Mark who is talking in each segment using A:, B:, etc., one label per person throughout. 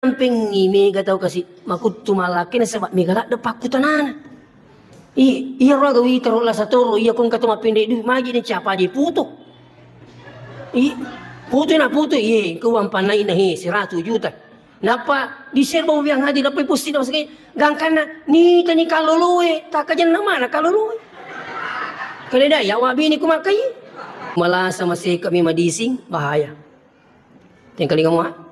A: samping ini gak tahu kasih makut tumalaki na sebab migala depak kutanana. Iya raga wi tarulah satoro iya kun katuma pendek du magi ni capa di putu. Putu na putu kuang panai na 100 juta. Napa di serbo yang hadi dapat pusti na masakay gangkana ni tani kaluluwe takajan na mana kaluluwe. Kaleda ya wabi ni kumakai. Malasa masih kami madising bahaya. Tengkali kamu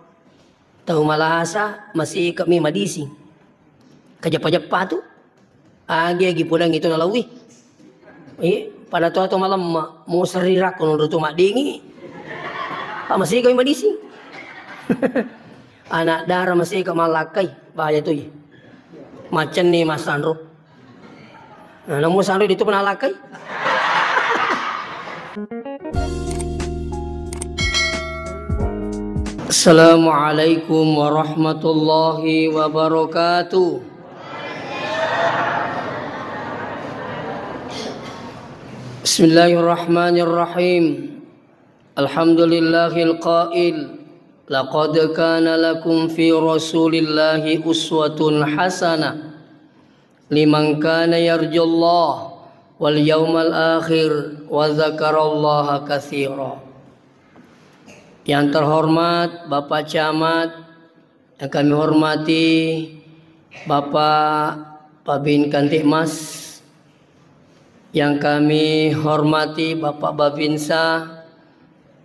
A: tahu malasa masih kami madising. Kajap-japa tu agi pulang itu nalawi. Pada tu atau malam mau serirak kono tu mak dingi. Masih kami madising. Anak darah masih ke malakai bahaya tu. Macam ni Mas Sandro. Nah, namun Sandro itu pernah lakai. Assalamualaikum warahmatullahi wabarakatuh. Bismillahirrahmanirrahim. Alhamdulillahil qail laqad kana lakum fi rasulillahi uswatun hasanah liman kana yarjullaha wal yawmal akhir wa dzakarallaha katsira. Yang terhormat Bapak Camat, yang kami hormati Bapak Babin Kantikmas, yang kami hormati Bapak Babinsa,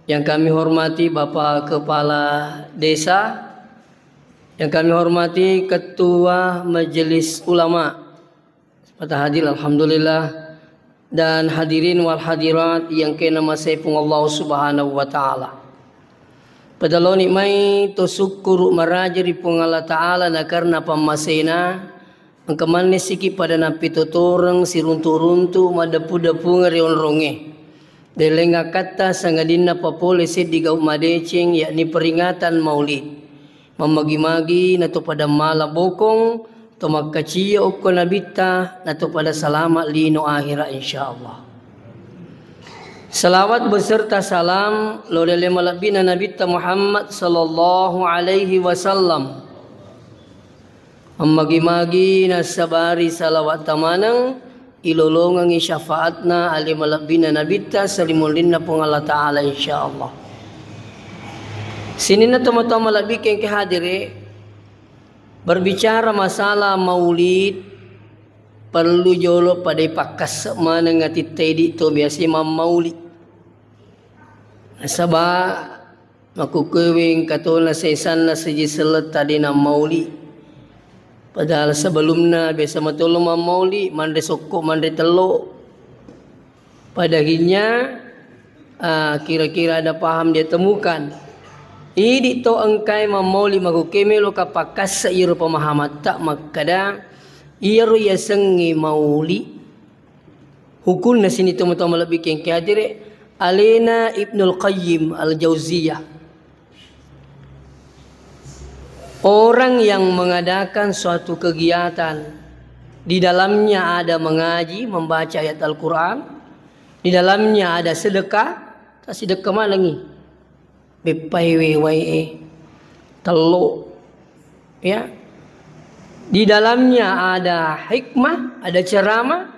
A: yang kami hormati Bapak Kepala Desa, yang kami hormati Ketua Majelis Ulama, pada hadir alhamdulillah, dan hadirin wal hadirat yang kena masepung Allah Subhanahu wa taala. Padahal nikmai to syukur marajari pung Allah taala na karena pamasena angkaman siki pada napi tuturang siruntu-runtu madapu-dapu ngarion ronge. Delenga kata sangadina papolisi di gau madecing yakni peringatan Maulid. Mamagi-magi nato pada mala bokong to magkaciya ukko nabita nato pada salamat lino akhira insyaallah. Salawat beserta salam lolele malabina Nabi Muhammad sallallahu alaihi wasallam. Magi-magi nasabari salawat tamanang ilolongang syafaatna ali malabina Nabi salimulinna pung Allah taala insyaallah. Sini na tama-tama labi keng kehadire berbicara masalah Maulid perlu jolo pada pakas mana ngati tedi to biasa Maulid. Sabah aku kewing katona sesan na seji selet tadi na Maulid. Padahal sebelumnya biasa matulung Maulid mandre sokok mandre telo. Padahinya kira-kira ada paham dia temukan. Idi to engkai Maulid maku kemelo kapakas seiru pemahaman tak makada iru ya sengi Maulid. Hukul na sini teman-teman lebih keng kadire. Alina Ibnul Qayyim Al-Jauziyah, orang yang mengadakan suatu kegiatan di dalamnya ada mengaji, membaca ayat Al-Quran, di dalamnya ada sedekah, tak sedekah mana lagi? Bepai wewe telo, ya. Di dalamnya ada hikmah, ada ceramah.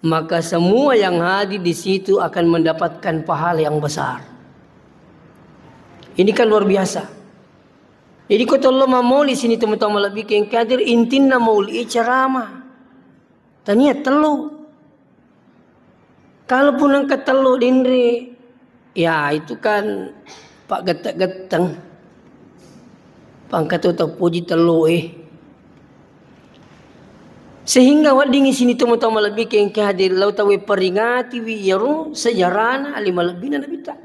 A: Maka semua yang hadir di situ akan mendapatkan pahala yang besar. Ini kan luar biasa. Jadi kata Allah mauli sini teman-teman lebih keng kadir intina mauli ceramah. Tanya telu. Kalaupun angkat telu dindri, ya itu kan pak getek-geteng. Pangkat tu puji telu Sehingga wadingi sini teman-teman lebih keng hadir lau tahu peringati wiyaru sejarahna alima lebih nabi tak.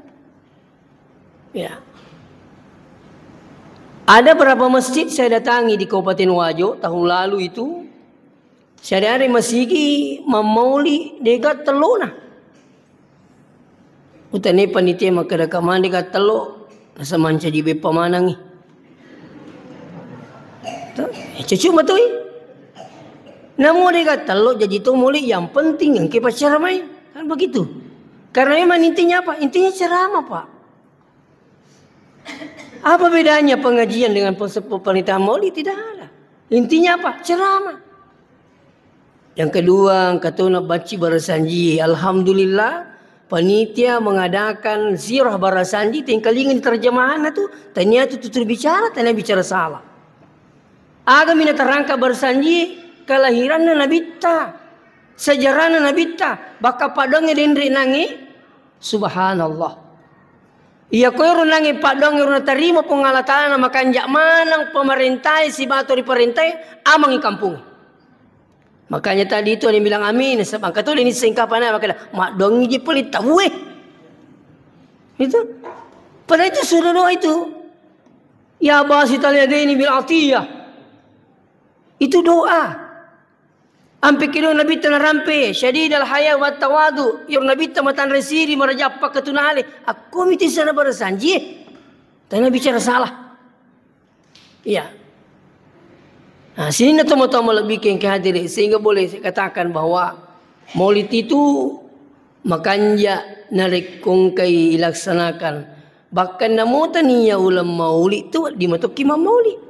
A: Ya. Ada berapa masjid saya datangi di Kabupaten Wajo tahun lalu itu. Saya dari masjid memauli dekat teluna. Utane panitia maka rekaman dekat telo rasa manca di bepamanangi. Cucu betul. Namun dia kata lo jadi tu mulik yang penting yang kita ceramah kan begitu. Karena memang intinya apa? Intinya ceramah pak. Apa bedanya pengajian dengan pernikahan maulid? Tidak ada. Intinya apa? Ceramah. Yang kedua, kata nak baca barasanji. Alhamdulillah, panitia mengadakan zirah barasanji. Tinggal ingin terjemahan itu, ternyata tutur bicara, ternyata bicara salah. Agak mina terangka barasanji kelahiran Nabi ta, sejarah Nabi ta, baka padongnya dendri nangi, subhanallah. Iya koyo nangi padongnya runa terima pengalatan makan jak manang pemerintah si batu di perintah amang i kampung. Makanya tadi itu ada yang bilang amin. Sebab kata ini singkapan apa kata mak dongi je pelit tahu itu. Padahal itu sudah doa itu. Ya basi taliyadaini bil atiyah. Itu doa. Ampe kilo Nabi tanah rampe syadidal haya wa tawadu. Yang Nabi tamatan resiri merajapa ketunale. Aku miti sana barasanji. Tanah bicara salah. Iya. Nah, sini tomo-tomo lebih ke hadirin sehingga boleh saya katakan bahwa maulid itu makanya narik kongkai ilaksanakan. Bahkan namu tania ulam maulid itu dimatuki maulid.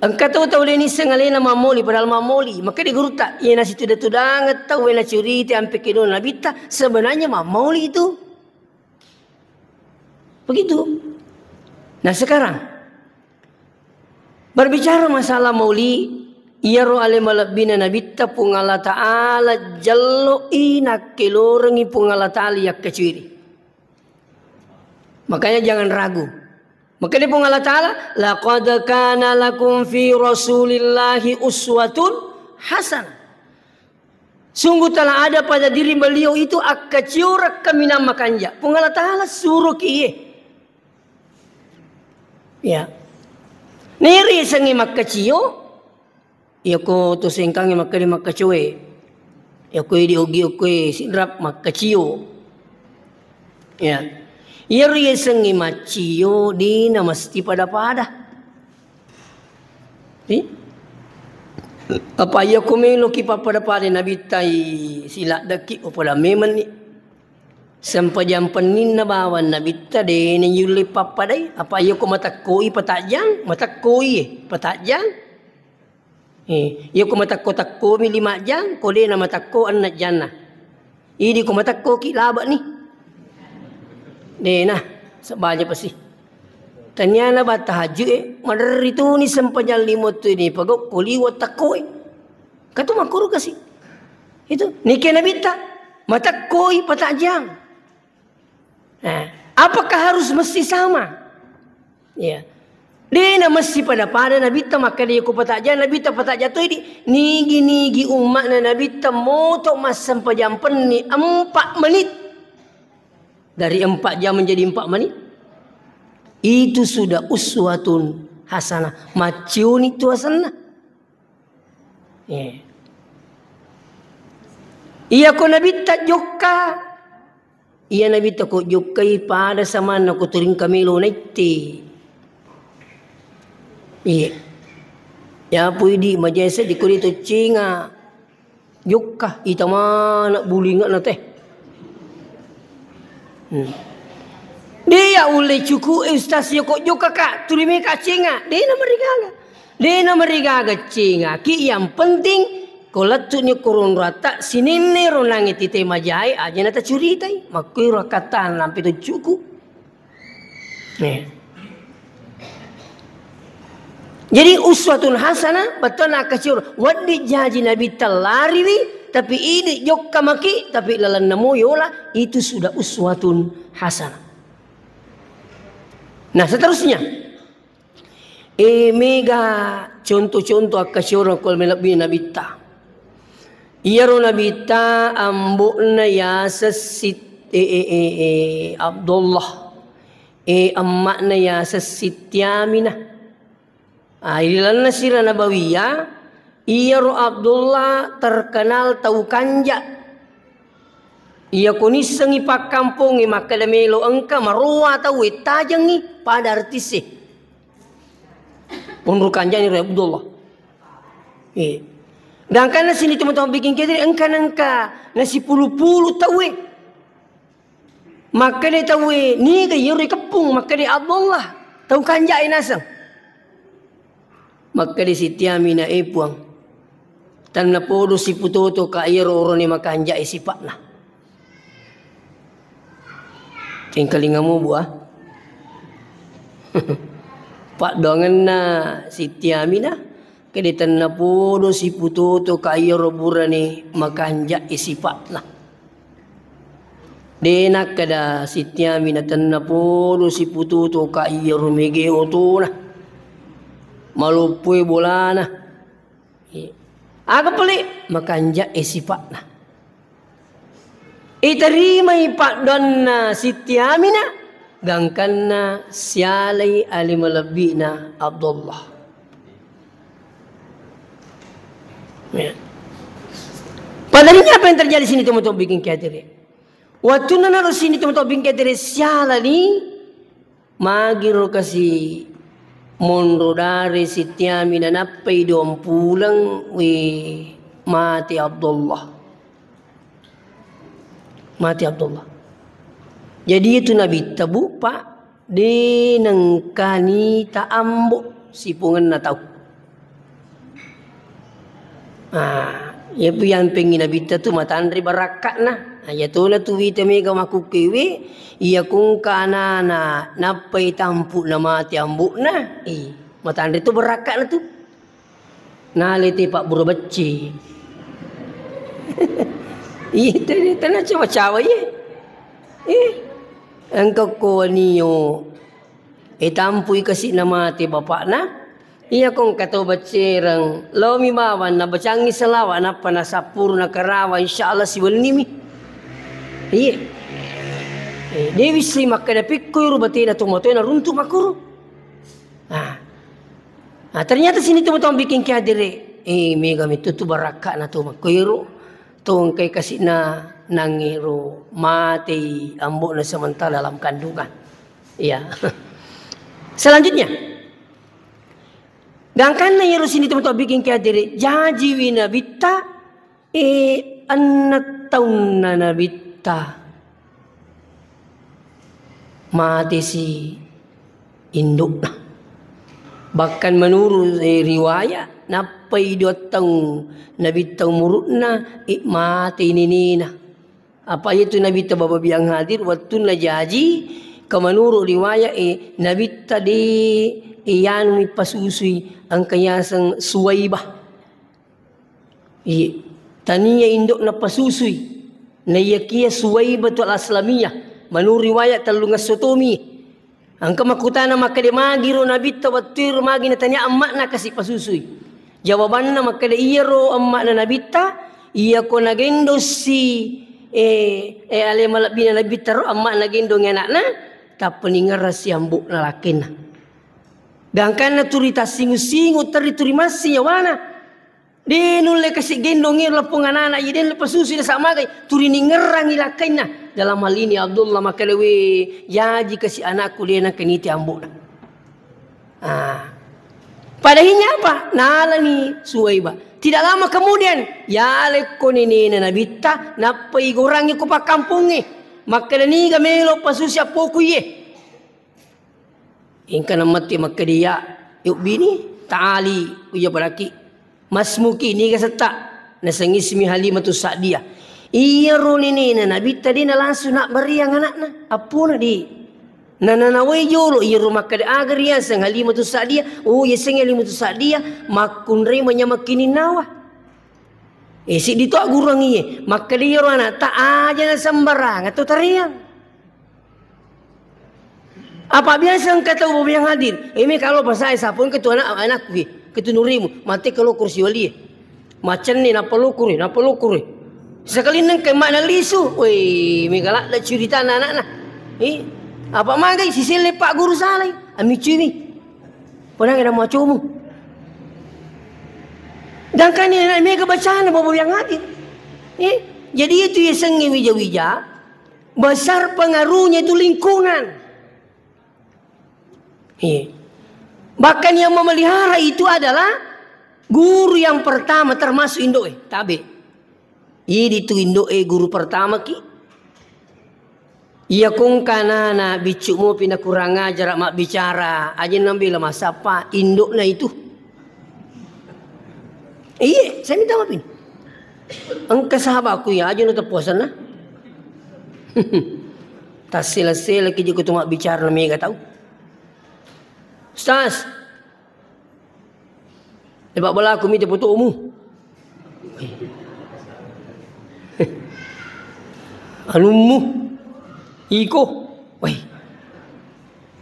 A: Angkat tahu ini sengalena maulid padahal maulid maka di guru tak ia nasi tudah tahu ena cerita ampe kedon nabi ta sebenarnya maulid itu begitu. Nah sekarang berbicara masalah mauli, ia ro ale malabina nabi ta pung Allah Ta'ala jallo ina kelorengi pung Allah Ta'ala yak keciri. Makanya jangan ragu. Makanya pung Allah Ta'ala laqad kana lakum fi rasulillahi uswatun hasanah. Sungguh telah ada pada diri beliau itu akkaciurak kamina makanja. Pung Allah Ta'ala suruh kiye. Ya. Niri sangi makkaciyo, ya ko to singkangi makkali makkacuwe, ya ko di ogi oke sinrap makkaciyo, ya, iri sangi maciyo di namasti pada, apa ya ko melo ki pada nabi tai sila daki o pada meman ni. Sampai jam penin na bawan nabi ta de ni yuli papadai apa yo ko matakoi patajang matakoi patajang yo ko matakko takko mi 5 jang ko de na matakko an jana idi ko matakko ki laba ni de na sabaja pasti tanya na ba tahajud madar itu ni sampai jam 5 tu ni pagok ko liwat takko katu makuru kasi itu ni ke nabi ta matakoi patajang. Nah, apakah harus mesti sama? Ya. Dia mesti pada Nabi ta maka dia ku patak jan Nabi ta patak jatuh ini nigi umat Nabi ta motok mas sampai jam ni 4 menit. Dari 4 jam menjadi 4 menit. Itu sudah uswatun hasanah. Maciun itu hasanah. Ya. Iya ko Nabi ta joka. Ia Nabi takut jukai pada sama nak turing kamilo naiti. Iya. Ya puidi majesa di kuri tu cinga. Jukka itama nak bulingat na teh. Dia ule cuku ustaz yo kok jukka kak turimi ka cinga. Dia na marigaga cinga. Ki yang penting kalau tu ni kurun rata sini ni ronangi tite majai aja nata curitai makui rakatan lampi tu cukup. Jadi uswatun hasanah betul nak kacur. Wadi jaji Nabi telari tapi ini jok kamaki tapi lalan nemu yola itu sudah uswatun hasanah. Nah seterusnya. Mega contoh-contoh kacur kol melabih Nabi ta. Iya ro Nabi ta ambukna ya sesit Abdullah ammakna ya sesit Yaminah. Ilan nasira nabawiyah iya ro Abdullah terkenal tahu kanja. Iya kunis sengi pak kampung maka lemelo engka marua tahu tajangi pada artis Punru kanja ni Abdullah. Dan karena sini teman-teman bikin kediri engka nasi puluh-puluh tahu Maka dia tahu ni ke yuri kepung, maka dia Abdullah tahu kanjai nasang. Maka dia Siti Aminah puang. Tan na podo si putoto ka iro oro ni makanjai sipatna. Tingkalinga mo buah. Pak dongan na Siti Aminah kedi tan na podo si putoto ka iro burani makanjai sipatna. Denak kada Siti Aminah tan na podo si putoto ka iro mege otona. Malupui bolana. Aga pelik makanja sifat na. Iterima ipak donna Siti Aminah gangkanna sialai alim lebih na Abdullah. Ya. Padahal apa yang terjadi sini teman-teman bikin khawatir. Waktu nana sini teman-teman bikin khawatir sialani magiro kasih Mondo dari Siti Aminah napai dom pulang mati Abdullah. Mati Abdullah. Jadi itu Nabi Tabuk Pak di nengkani ta ambuk si pungan na tahu. Ya yang pengen Nabi tu matandri barakat nah. Ya tu lah tu kita mega maku kewe. Ia kung kanana napai tampu nama mati ambuk nah. Matandri tu berakat lah tu. Nah leti Pak Buru Beci. Itu dia tanah cawa-cawa ye. Engkau ko niyo. Tampu kasih nama mati bapak nah. Ia kong kata bacerang. Lo mi bawan na bacangi salawa na panasapur na karawa insyaallah si walnimi. Iya. Dewi si makada pikir rubati na tumotoy na runtuh makuru. Ternyata sini teman-teman bikin kehadiri. Mega itu tu baraka na tu makiru. Tung kay kasih na nangiru mati ambok na sementara dalam kandungan. Iya. Selanjutnya. Gangkan na yero sini teman-teman bikin kehadiri. Jaji wina bitta. Anak tahun na bitta. Mati si induk nah. Bahkan menurut riwayat napai 2 tahun Nabi tahu murutna mati ini nah. Apa itu Nabi tahu bapa yang hadir waktu na jaji ke menurut riwayat Nabi tadi iyan mi pasusui ang kayasang Suwaibah. Taniya induk na pasusui na yakiya Suwaibah tu al-Aslamiyah. Menurut riwayat talungas sotomi. Angka makutana maka dia magiro Nabi tawatir magi na tanya emak na kasih pasusui. Jawabanna maka dia iya ro emak na Nabi ta iya ko nagendo si ale malabina Nabi ta ro emak nagendo ng anak na tapeningar si ambuk na lakin na. Gangkan na turita singu-singu teri masih yawana. Denule kasih gendongir lapung anak yeden lepas susu dah sama gay turini ngerang ilakai na dalam hal ini Abdullah maka lewe jaji kasih anakku dia nak keniti ambuk na. Padahnya apa? Nala ni Suwaibah. Tidak lama kemudian ya lekon ini Nabi ta napai gorangi ko pa kampungnya maka ni gamelo pasusia poku ye. Ingkana mati maka dia yuk bini taali uya baraki. Mas muki ni kasata nasangismi Halimatus Sa'diyah. Iya ron ini na Nabi tadi na langsung nak beriang anak na. Apa na di? Nanaway jolo iya rumah kada agar ya sang Halimatus Sa'diyah. Oh ya sang Halimatus Sa'diyah makun rey makinin nawa. Si dito agurang iya. Maka dia ron anak tak aja na sembarang atau tariang. Apa biasa ang kata ubo yang hadir? Ini kalau pasal sapun ketua anakku. Ketunurimu mati kalau kursi wali macam ni napa lukuri sekali neng ke mana lisu weh migalak dah cerita anak nah apa magai sisi lepak guru salai ami cumi pernah ada macumu dan kan ni anak mega bacaan bobo yang hadir jadi itu ya sengi wija-wija besar pengaruhnya itu lingkungan bahkan yang memelihara itu adalah guru yang pertama termasuk indoe tabe. Ini tu indoe guru pertama ki. Iya kung kanana bicu mo pinakurang ajar mak bicara. Aja nambil masa pa induk na itu. Iya, saya minta maafin. Engkau sahabat aku ya aja nu tepuasan na. Tas sila-sila kiji ko tumak bicara na mega tahu. Ustaz. Lepas bola aku minta fotomu. Anumu. Iko, woi,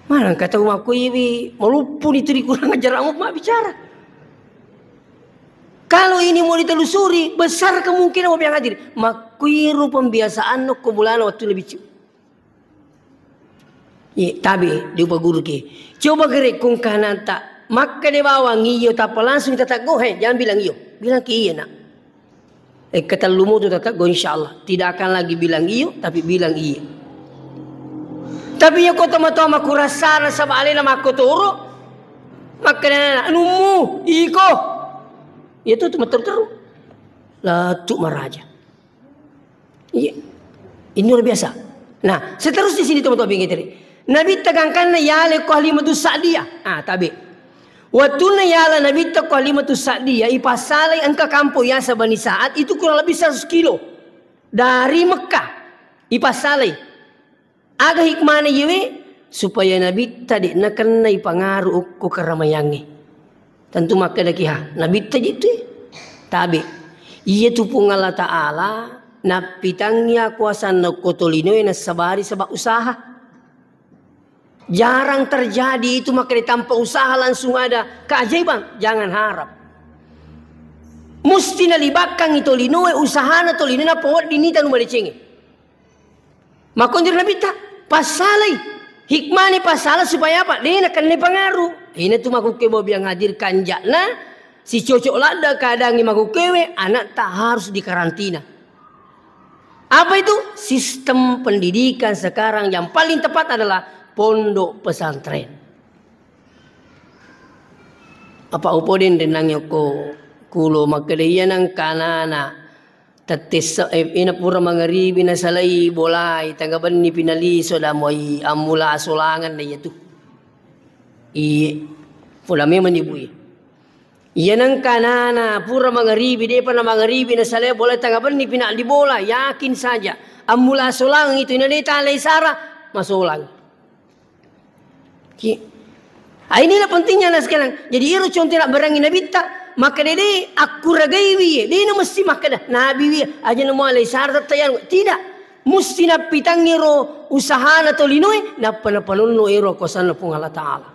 A: mana kata aku ini malupu itu kurang ajar amat mak bicara. Kalau ini mau ditelusuri, besar kemungkinan mau yang hadir. Makuiru pembiasaan nok kumulana waktu lebih cu. Iya, tapi dia guru ke. Coba gerek kung kanan tak, maka dia bawa ngiyo tak langsung tak go, jangan bilang iyo, bilang ke iya nak. Kata lumu tu tak go insyaallah, tidak akan lagi bilang iyo, tapi bilang iya. Tapi ya kau tama-tama kurasa na sa bali na makuturo. Makanya anumu iko. Itu tama-tama latuk maraja. Iya. Ini luar biasa. Nah, seterusnya sini teman-teman bingung tadi. Nabi tegangkan na yale ko halimatu sa'diyah. Tabi. Waktu na yala Nabi ko halimatu sa'diyah ipasalay ang kakampo ya sa Bani Sa'ad itu kurang lebih 100 kilo dari Mekah. Ipasalay. Aga hikmahnya yewe supaya Nabi tadi nak kena pengaruh ko karamayangi. Tentu maka dah kiha Nabi tadi itu. Tapi ia tu pun Allah Taala na pitangnya kuasa nak kotolino na sabari sebab usaha. Jarang terjadi itu maka tanpa usaha langsung ada keajaiban. Jangan harap. Mesti nalibatkan itu lino usaha na tolino na powat dinita nu malecenge. Makondir Nabi tak pasalay hikmah ni pasalah supaya apa? Dia nak kena pengaruh. Ini tu maku kebo biang hadir kanjak na si cocok lada kadang ni maku kewe anak tak harus dikarantina. Apa itu? Sistem pendidikan sekarang yang paling tepat adalah pondok pesantren. Apa upodin denang yoko kulo makadaya nang kanana. Tetes ina pura mangaribi na salai bolai tanggapan ni pinali so da moi amula solangan na itu. Iye pula memang ibu. Iya nang kanana pura mangaribi de pana mangaribi na salai bolai tanggapan ni pinali bola yakin saja amula solangan itu ina de talai sara masolang. Inilah pentingnya nah sekarang. Jadi iru contoh nak berangin Nabi tak. Maka dia aku ragai dia. Dia mesti maka dah. Nabi dia. Aja nama alai syarat tayan. Tidak. Mesti nak pitang iro usaha na tolinoi. Napa na palunno iro kosan na pung Allah Ta'ala.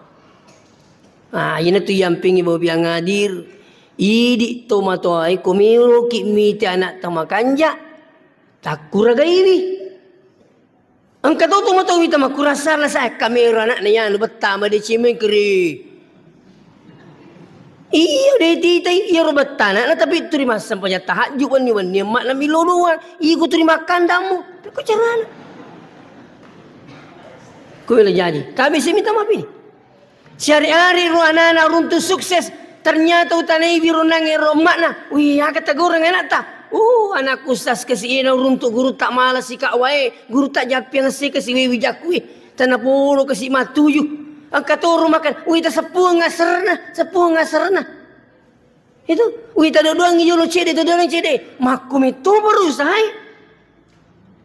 A: Ini tu yang pingi bawa biang hadir. Idi tomatoai kumiro ki miti anak tamakanja. Tak kuragai dia. Angkat tu tomatau kita makurasar lah saya kamera anak ni yang betama di cimeng keri. Iya deh tita iya robat tanah tapi terima sampainya tahajud wan mak nami loluan iku terima kandamu tapi carana kau boleh jadi tapi saya minta maaf ini syariari ruanana runtuh sukses ternyata utanai birunang ero makna wih kata goreng enak tak anak ustaz kasi ina runtuh guru tak malas si kak wae guru tak japi yang si kasi wewi jakui tanah polo kasi matuju angkat turu makan, wita sepuluh nggak serna. Itu, wita dua ngijolo cede, dua cede. Makum itu berusaha.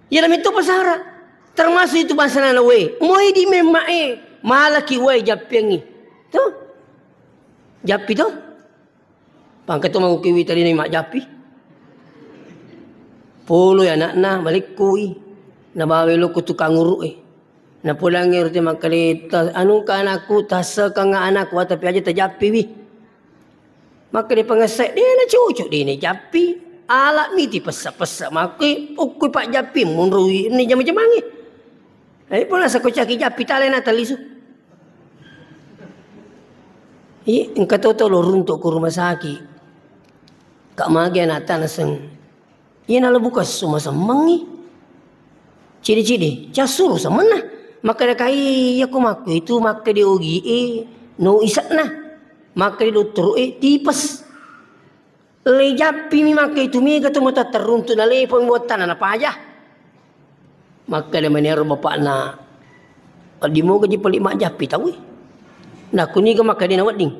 A: Ya dalam itu pasara. Termasuk itu bahasa nana we. Moi di memae, malaki we japiangi. Tuh, japi tuh. Pangkat tu mau kiwi tadi ni mak japi. Polo ya nak balik kui. Nabawe lo kutukang uruk na pulang ngerti makalita anong ka anakku tasa ka nga anak wa tapi aja tajapi wi maka di pangasay dia na cucu di ni japi ala miti pesa maki ukui pak japi munrui ni jam mangi ai pula sa ko caki japi tale na talisu engkau tahu lo runtuk ke rumah sakit kak magi anak tanaseng iya na buka semua semangi ciri-ciri casur sama nah maka dah kai aku maku itu maka dia ugi no isak nah maka dia doktor tipes le japi mi maka itu mi kata mata teruntuk na le pembuatan apa aja Maka dia menero bapak nak. Di mo gaji pelik mak japi tahu. Nak kuni ke maka dia nak ding.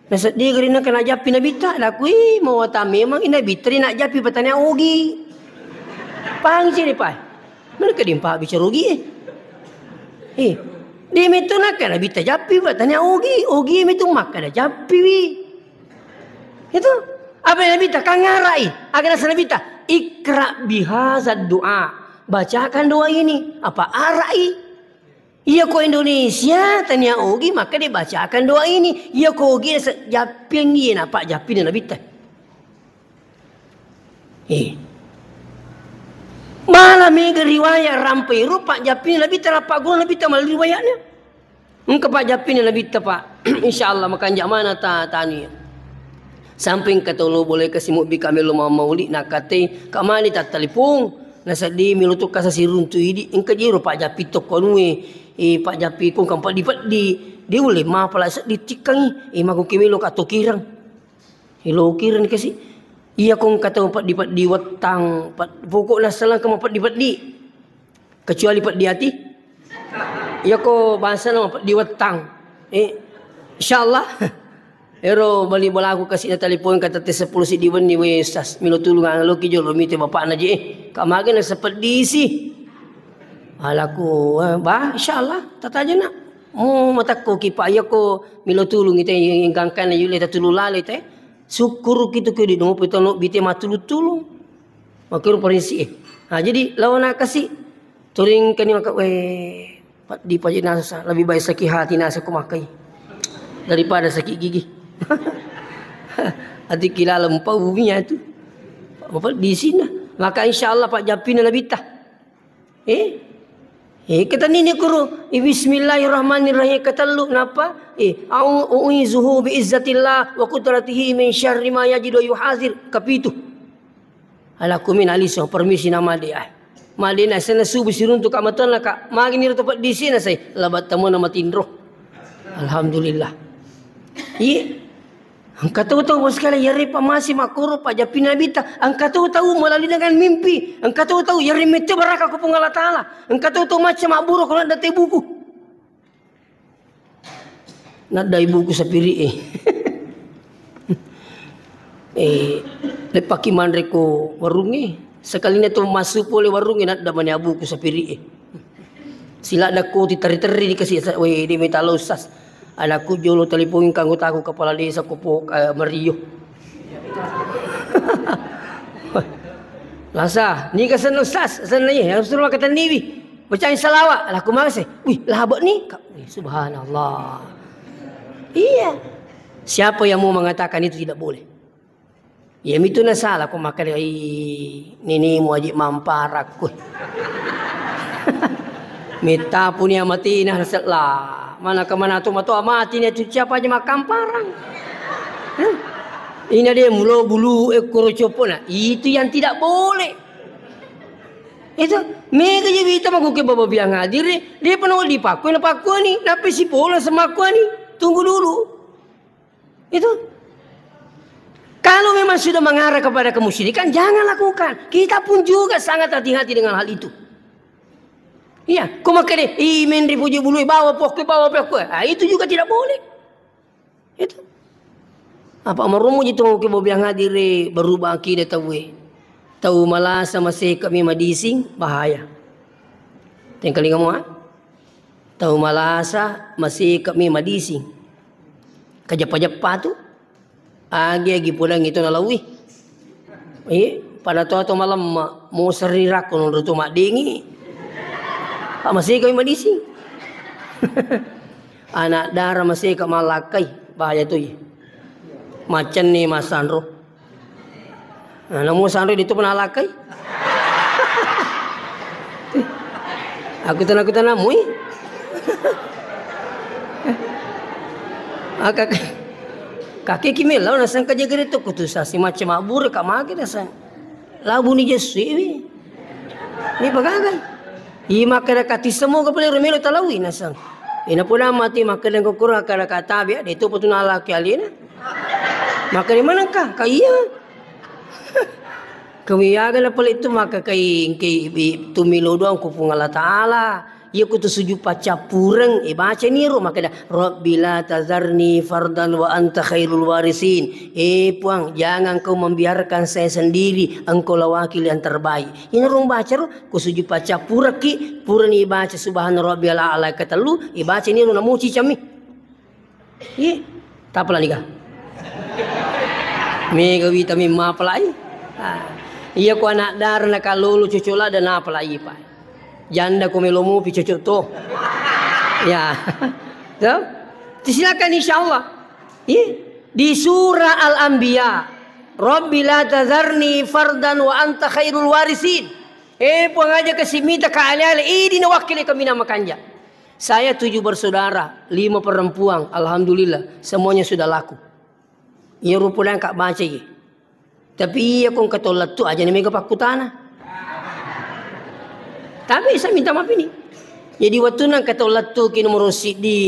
A: Nah sedih kerana kena japi nak bita. Nak kui mau watame memang ina bitri nak japi petanya ogi. Pang sini pai. Mana ke dia pak bicara ogi dia metu nak kena bita japi petanya ogi. Ogi metu mak kena japi wi. Itu apa yang bita kangarai. Agar sana bita ikra bihazad doa. Bacakan doa ini. Apa arai? Ia ko Indonesia tanya ogi maka dia bacakan doa ini. Ia ko ogi japing dia nampak japin dia bita. Malah mega riwayat rampai rupa japin dia bita apa guna bita malah riwayatnya. Engkau pak japin dia bita pak. Insyaallah makan jak mana tani. Samping kata lo boleh kasih mubi kami lo mauli nak kate kak mani tak telefon. Nasa di milu tu kasa sirun tu idi engkau jiro pak japi tokonwe. Pak japi kong kampak di dia boleh ma pala di tikang maku kimilo ka tokirang. Hilo kirang kasi. Iya kong kata pat di wetang pokok lah salang ke pat di kecuali pat di hati. Iya ko bahasa nama pat di wetang. Insyaallah. Ero bali bola aku kasih na telepon kata te 10 si diwen ni wesas milo tulungan lo ki jolo mite bapak na je kamage na sepedisi. Alaku insyaallah tata aja nak. Mataku kipa ayako milo tulung ite ingkangkan yule tatulu lale te. Syukur kitu ke di no pitono bite matulu tulung. Makiru perisi. Jadi lawan nak kasih turing kani maka di pajinasa lebih baik sakit hati nasa ku makai daripada sakit gigi. Hati kila lempau buminya itu. Apa di sini. Maka insyaallah Pak Japin labita. Kata ni kuru bismillahirrahmanirrahim kata lu napa a'udzuhu biizzatillah wa qudratihi min syarri ma yajidu yuhazir kapitu alaku min aliso permisi nama dia madina sana subuh sirun tu kamatan la ka magini tempat di sini saya labat tamu nama tindro alhamdulillah angkat tahu sekali yari pamasi makuru Pak Japin nabita angkat tahu melalui dengan mimpi angkat tahu yari mete baraka ku Allah taala angkat tahu macam aburo kalau ada buku nadai buku sapiri lepaki mandreko warungi sekali tu masuk oleh warungi nada manya buku sapiri sila daku diteri-teri dikasih di metalosas. Anakku jolo teleponin kanggo taku kepala desa Kupok Merio. Lasa, ni kesan ustaz, kesan ni harus suruh kata niwi. Bacain salawat. Aku makasih. Wih, lah abot ni. Subhanallah. Iya. Siapa yang mau mengatakan itu tidak boleh? Ya itu na salah aku makan nini mu wajib mamparak ku. Mita punya mati nah lah. Mana ke mana tu matu amati ni tu siapa aja makan parang. Ini dia mulu bulu ekor copona. Itu yang tidak boleh. Itu mega je kita maku ke baba biang hadir dia pernah dipaku na paku ni. Napi si pola sama aku ni. Tunggu dulu. Itu kalau memang sudah mengarah kepada kemusyrikan jangan lakukan. Kita pun juga sangat hati-hati dengan hal itu. Iya, kau makan imen ribuji bulu bawa pokok. Itu juga tidak boleh. Itu. Apa marumu jitu ke bobiang hadire berubah akidah tahu. Tahu malah sama se kami madising bahaya. Tengkali kamu tahu malasa masih kami madising. Kajap-japa tu. Agi pulang itu nalawi. Pada tu malam mau serirak kono tu mak dingi. Masih kami madisi. Anak darah masih ke malakai bahaya tu ye. Macam ni Mas Sandro. Namun Sandro itu pernah lakai. Aku tanah mui. Kaki kimi lau nasan kerja gede tu kutusasi macam abur kak magi nasan. Labu ni jesuit. Ni bagagai. Maka kati semua kepala remelo talawi nasang. Ina pula mati maka dan kurang kada kata biar itu pun nala kalian. Maka di mana kah? Kaya. Kawiyagan na pala ito maka kay tumilo doang ko pong Allah Ta'ala. Iya ko to suju pacapurang baca niro maka dah Rabbi la tazarni fardan wa anta khairul warisin. Puang, jangan kau membiarkan saya sendiri, engkau lah wakil yang terbaik. Ini rong baca ro ko suju pacapura ki pura ni baca subhana rabbiyal a'la kata lu baca niro na muci cami. Tak pala nikah. Mega vitamin ma pala iya ko anak dar na kalulu cucula dan apa lagi pak. Janda ko melomu pi cucu tu. Ya. Tuh. Silakan insyaallah. Di surah Al-Anbiya, Rabbi la tazarni fardan wa anta khairul warisin. Pengaja kesimita ka ala ini na wakili kami nama kanja. Saya 7 bersaudara, 5 perempuan, alhamdulillah semuanya sudah laku. Ia rupanya kak baca ye. Tapi iya kong katolat tu aja nih mega pakutana. Tapi saya minta maaf ini. Jadi waktu nang katolat tu kini merusit di.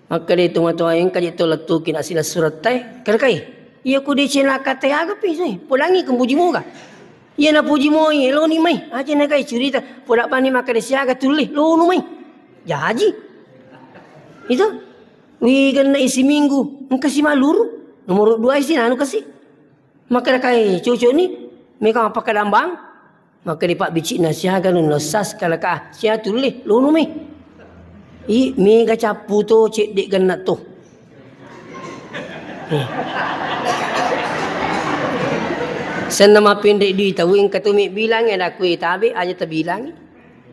A: Maka dia tunggu yang kaji tolat tu kini asila surat tay. Kerkai. Iya ku di cina kata agak pisai. Pulangi ke puji moga. Iya na puji mo ye lo ni mai. Aja na kai cerita. Pudak pani maka dia siaga tulis lo nu mai. Jaji. Itu. Wi kena isi minggu. Engkasi maluru. Nomor 2 isi anu kasih. Maka kai cucu ni mereka apa kadambang. Maka di pak bicik nasihat kan lesas kalau ka sia tulis lu nu mi. Mi ga capu tu cek dik ganat tu. Sen nama pendek di tahu yang kata mi bilang ada kui tabe aja terbilang.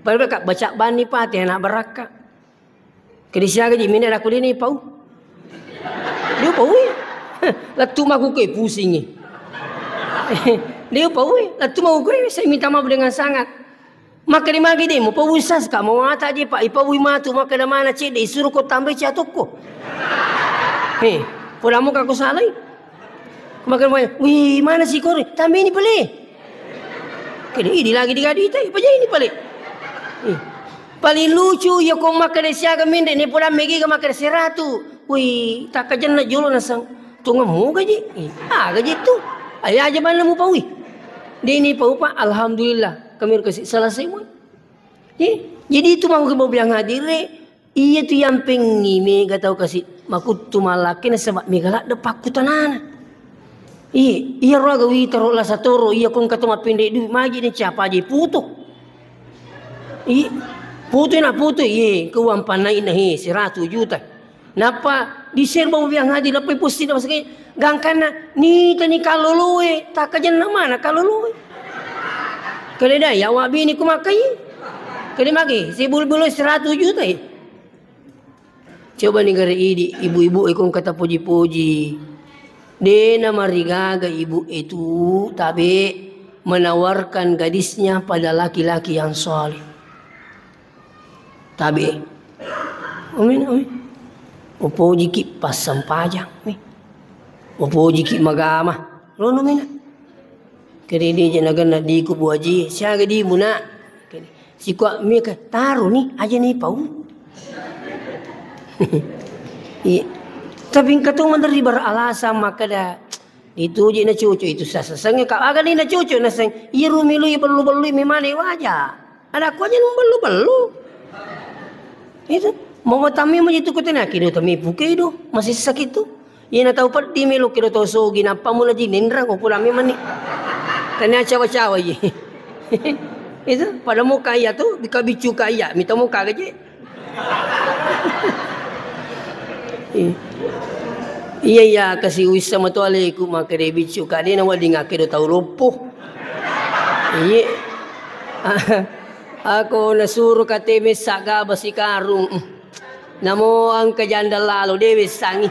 A: Baru kak baca bani pati anak berakak. Kedisia gaji mina aku ni pau. Dia pau. Latu maku ke pusing ni. Dia pau latu maku ke saya minta maaf dengan sangat. Maka dia magi dia mau pau usas kak mau mata je pak ipau matu maka dah mana cik dia suruh kau tambah catok ko. Pula muka aku salah. Maka dia wih mana si kau tambah ini boleh. Kena ini lagi digadi tai apa je ini boleh. Paling lucu ya kau makan siaga mende ni pula megi ke makan seratu. Wih tak kajan nak jual nasang. Tunggu mu gaji. Gaji tu. Ayah aja mana mu pawi. Dia ini pau pak alhamdulillah kami kasih selesai mu. Jadi itu mau ke bilang hadir. Iya tu yang pengi mega tahu kasih makut tu malakin sebab mega lah depak kutanana. Iya raga wi taruhlah satoro iya kong kata ma pendek du magi ni siapa aja putuk. Putu nak putu keuang panai nahi 100 juta. Napa di share bawa biang hadir apa posti dah masuk gangkana ni tani kalau luwe tak kajan mana kalau luwe. Kalau dah ya awak bini ku makai. Kalau magi si bulu-bulu 100 juta. Coba negara ini ibu-ibu ikon kata puji-puji. Dena marigaga ibu itu tapi menawarkan gadisnya pada laki-laki yang soleh. Tabi, amin. Opo jiki pasang pajang, opo jiki magama, lono mina. Kini dia jenaga nak diku buaji, siaga di muna. Si kuat mereka taruh ni aja ni pau. Tapi kata mandar di beralasan maka dah itu je na cucu itu sasa sange kak agak ni na cucu na sang iru milu perlu memang wajah. Ada aku aja bellu. Itu mau tami mo itu kutena kilo tami buke itu masih sakit tu. Ia na tahu pati melu kilo to so gina pamula ji nindra ko pula memang ni. Tanya cawa-cawa je. Itu pada muka iya tu bika bicu kaya minta muka gaje. Iya kasih wisam tu alaikum maka dia bicu kat dia nak dengar ke tahu ropoh. Iya. Aku nak suruh kata mesak ga basi karung. Namo ang kajanda lalu dewe sangi.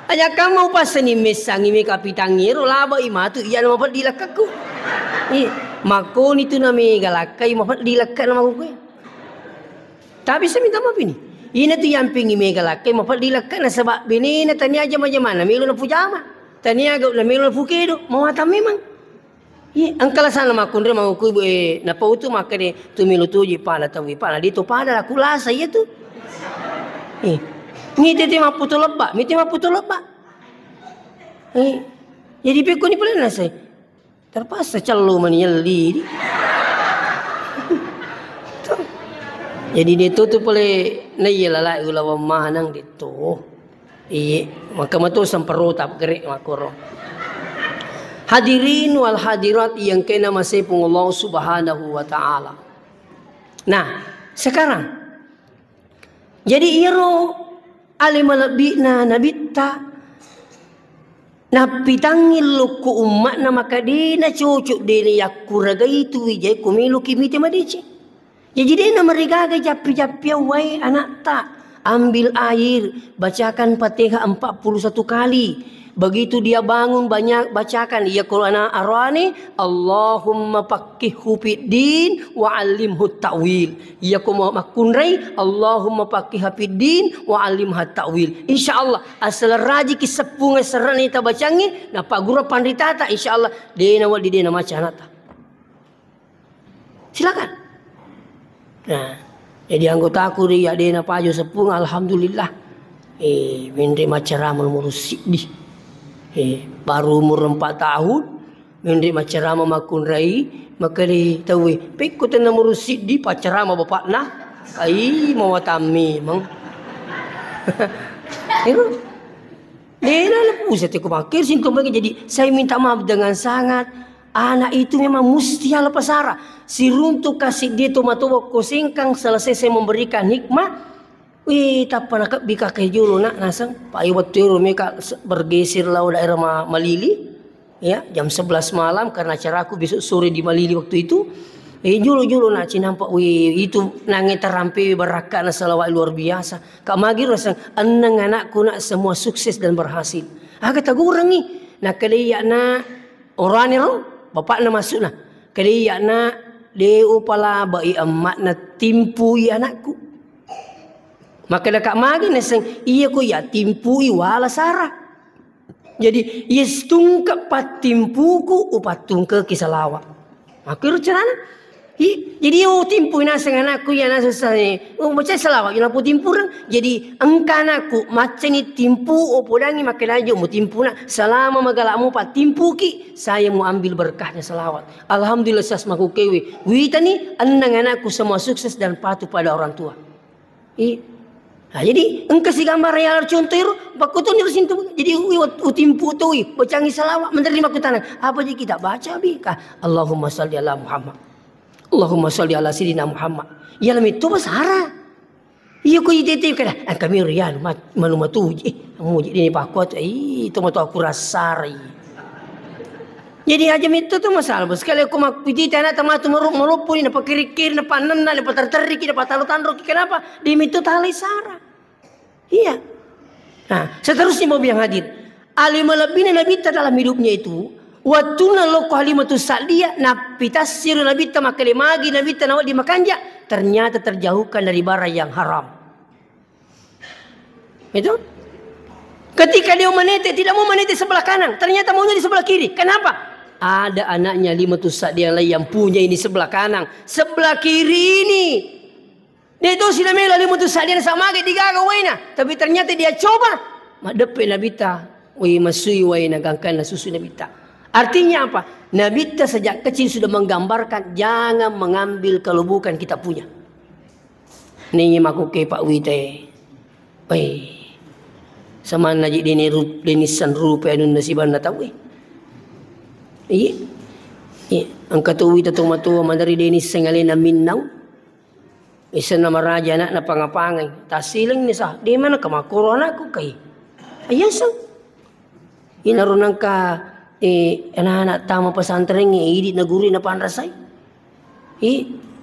A: Aja kamu pas ni mesangi me kapitangiro laba imatu iya nama pat dilakaku. Mako ni tu nami galakai mapat dilakkan nama aku. Tapi saya minta maaf ini. Ini tu yang pingi mega lakai mapat dilakkan sebab bini na tania aja macam mana milu na pujama. Tania agak na milu na fukedo mau atam memang. Angkala sana makundre mau ku na pau tu makade tu milu tu je pala tawi pala di tu pada aku lasa ya tu. Ni tete maputo lebak, miti maputo lebak. Jadi peko ni pala saya. Terpaksa calo menyeli. Jadi dia tu boleh naya lalai ulawa manang itu. Maka matu semperotap gerik makoro. Hadirin wal hadirat yang kena masih pun Allah Subhanahu wa taala. Nah, sekarang jadi iro alimalabina nabita napitangil ku umat na makadina cucuk dini yakuraga itu wijay kumilu kimite madici. Jadi dia na marigaga japi-japi wai anak tak ambil air bacakan Fatihah 41 kali. Begitu dia bangun banyak bacakan ya Quran Ar-Rahmani Allahumma faqihhu fiddin wa 'allimhu ta'wil. Ya makunrai Allahumma faqihhu fiddin wa 'allimhu ta'wil. Insyaallah asal raji kisepunga serani ta bacangi na pagura panditata insyaallah dena wal dena macanata. Silakan. Nah, jadi anggota aku dia dena pajo sepung alhamdulillah. Mende macaramul murusidi. Baru umur 4 tahun mende macarama makun rai maka di tahu pekku tena murusid di pacarama bapak nah ai mau tami mang dia lepas saya aku makir sintom lagi. Jadi saya minta maaf dengan sangat. Anak itu memang mesti lepas arah si runtuh kasih dia tomato kosingkang selesai saya memberikan hikmah. Wih, tak pernah bika kejulo nak nasang. Pak Iwat Tiro mereka bergeser lau daerah Malili. Ya, jam 11 malam karena acara aku besok sore di Malili waktu itu. Julo nak nampak wih itu nangis terampi beraka na salawat luar biasa. Kak Magir rasang enang anakku nak semua sukses dan berhasil. Kata gurang ni. Nak kaliya na orang ni bapak na masuk na. Kaliya na deu pala bai emak na timpui anakku. Maka dekat magi neseng iya ko ya timpui wala sara. Jadi ia tungkap patimpuku upatungke kisalawa. Maka rucarana. Jadi timpui naseng anakku ya nasasa ni. Macam salawat yang aku timpurang. Jadi engkanaku macam ni timpu opodangi maka laju mu timpu nak selama magalamu patimpuki saya mau ambil berkahnya salawat. Alhamdulillah sas maku kewi. Wita ni anang anakku semua sukses dan patuh pada orang tua. Nah, jadi engkau si gambar yang contoh baku tu ni sintu. Jadi utimpu tu bacangi salawat menerima kutanan. Apa je kita baca bika Allahumma salli ala Muhammad. Allahumma salli ala Sayyidina Muhammad. Ya lam itu basara. Iya ko itete kada kami rian manumatu kamu jadi ni pakot itu matu aku rasari. Jadi aja itu tu masalah. Sekali aku mak piti tanah tamatu merupuni na pakirikir na panan na patartarik na patalutan roki kenapa? Di mitu tali sara. Iya. Nah, seterusnya mau yang hadir. Alimalabina nabita dalam hidupnya itu watuna loko halimatu sadia napitasir nabita makalimagi nabita nawat di makanja ternyata terjauhkan dari barang yang haram. Itu? Ketika dia menete tidak mau menete sebelah kanan, ternyata maunya di sebelah kiri. Kenapa? Ada anaknya Limatus Sa'diyah yang punya ini sebelah kanan, sebelah kiri ini. Dia itu sudah mela Limatus Sa'diyah sama ke digaga waina, tapi ternyata dia coba madepe nabita, wai masui waina gangkan susu nabita. Artinya apa? Nabita sejak kecil sudah menggambarkan jangan mengambil kalau bukan kita punya. Nih maku ke Pak Wite. Wei. Sama najik denisan rupa anu nasiban na tahu. Iya. Angkat uwi tatong matuwa mandari denis sengalina minnaw. Isa na maraja na pangapangan. Tasilang ni sa. Di mana kamakuro anak ko kay. Ayasang. Inarunang ka anak-anak tama pesantren idit na guri na panrasay.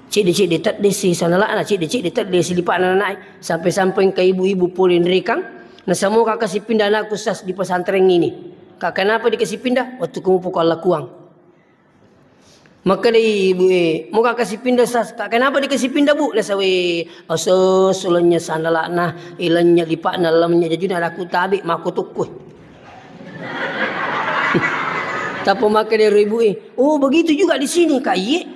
A: Cik-cik detat desi sanala na cik-cik detat desi lipat na nanay. Sampai-sampai ka ibu-ibu pulin rekang. Nah semua kak kasih pindah anakku sas di pesantren ini. Kak kenapa dikasih pindah? Waktu kamu pukul Allah kuang. Maka dia ibu mau kak kasih pindah sas. Kak kenapa dikasih pindah bu? Nasa sulanya sandala nah ilannya lipat na lamnya jadi aku tabi maku tukuh. Tapi maka dia ibu oh begitu juga di sini kak iya.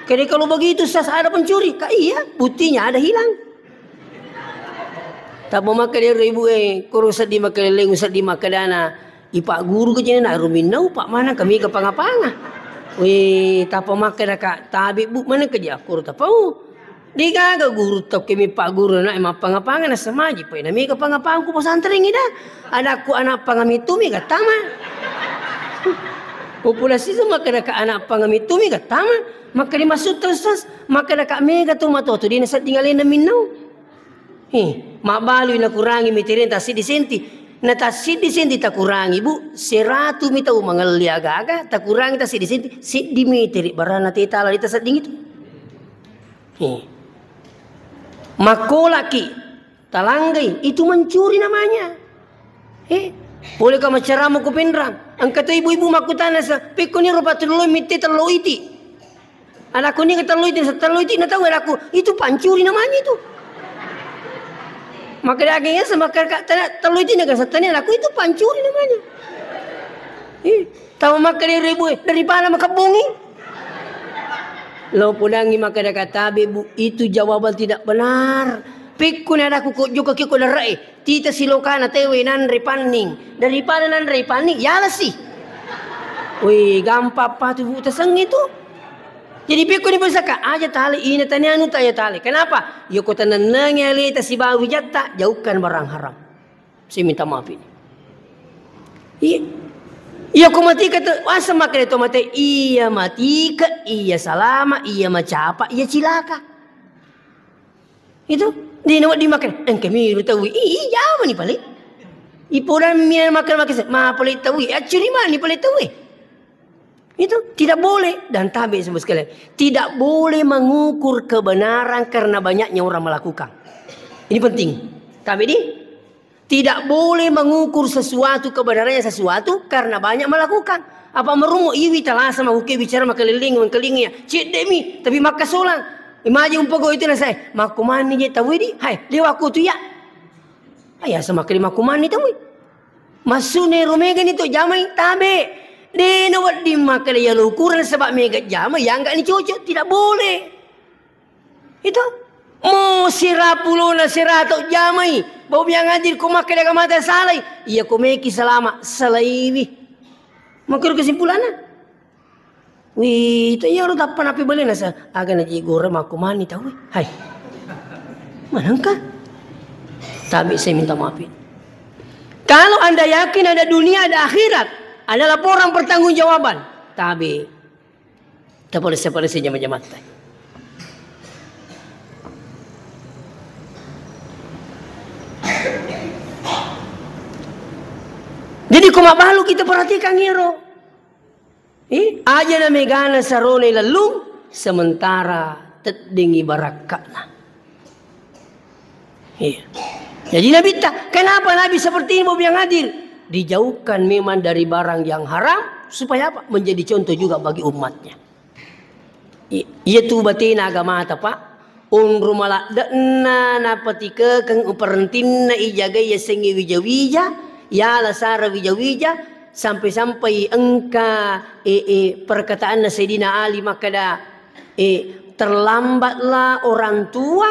A: Karena kalau begitu sas ada pencuri kak iya buktinya ada hilang. Tak mau makan dia ibu kurus sedih makan leleng sedih makan dana Ipak guru ke jena nak ruminau pak mana kami ke pangapanga. Wih, tapa makan kak tabi bu mana kerja aku tapau. Diga ke guru tap kami pak guru nak emang pangapanga na samaji pai nami ke pangapanga ku pesantren ida. Ada aku anak pangamitumi kata tama. Populasi tu maka dekat anak pangamitumi kata tama. Maka dimasuk terus maka dekat mega tu mato tu dia nasat tinggalin na minau. Mak balu na kurangi mitirin tasi di senti. Na tasi di senti tak kurangi bu. 100 mi tahu mangali aga-aga tak kurangi tasi di senti. Si di mitiri barana titala di tasat dingin itu. Makolaki talanggai itu mencuri namanya. Boleh kau macaramu ku pendrang. Angkat tu ibu-ibu makutana sa pikuni rupa terlalu miti terlalu iti. Anakku ni terlalu iti na tahu anakku itu pancuri namanya itu. Maka dia akhirnya semakan terlalu iti naga satani anakku itu pancuri namanya. Tahu maka dia ribu daripada makabungi. Lo pulangi maka dia kata bu itu jawaban tidak benar. Pikun ada aku juga kiko darai. Tita silokana tewe nan repaning. Daripada nan repaning ya lah sih. Wih gampang apa tu tasang itu. Jadi pikun ni bersaka aja tali ini tanya anu tanya tali. Kenapa? Yo kota neneng ali ta si bawi jatta jauhkan barang haram. Saya minta maaf ini. Iya ko mati kata asa makre to mati iya mati ke iya salama iya macapa iya cilaka. Itu dia nak dimakan. Kami tahu. Iya apa ni paling? Ipuran mia makan ma paling tahu. Acuri mana ni paling tahu? Itu tidak boleh dan tabi semua sekalian. Tidak boleh mengukur kebenaran karena banyaknya orang melakukan. Ini penting. Tabi ini tidak boleh mengukur sesuatu kebenarannya sesuatu karena banyak melakukan. Apa merumu iwi telah sama uke bicara makeliling ya. Cik demi tapi maka solang. Imagine umpago itu na saya. Makumani je tahu di. Hai, dia aku tu ya. Ayah sama kali makumani tahu. Masune rumega ni tu jamai tabe. Dia nak di makan ya ukuran sebab mega jamai yang enggak ni cocok tidak boleh. Itu mau sirapulo na sirato jamai. Bau yang hadir ku makan dengan mata salai. Iya ku meki selama selaiwi. Makur kesimpulannya. Wih, itu ya orang tak pernah beli nasa. Agak naji goreng aku mani tahu. Hai, mana engkau? Tapi saya minta maafin. Kalau anda yakin ada dunia ada akhirat, ada laporan pertanggungjawaban. Tapi, tak boleh seperti jamaah-jamaah. Jadi kumak balu kita perhatikan hero. Aja na megana sarone lalung sementara tedingi barakatna. Jadi Nabi tak. Kenapa Nabi seperti ini mau yang hadir? Dijauhkan memang dari barang yang haram supaya apa? Menjadi contoh juga bagi umatnya. Ia tu batina agama apa pak? Rumala dana napatika kang uperentin na ijaga ya sengi wija-wija ya lasara wija-wija. Sampai-sampai engka perkataan Sayyidina Ali maka terlambatlah orang tua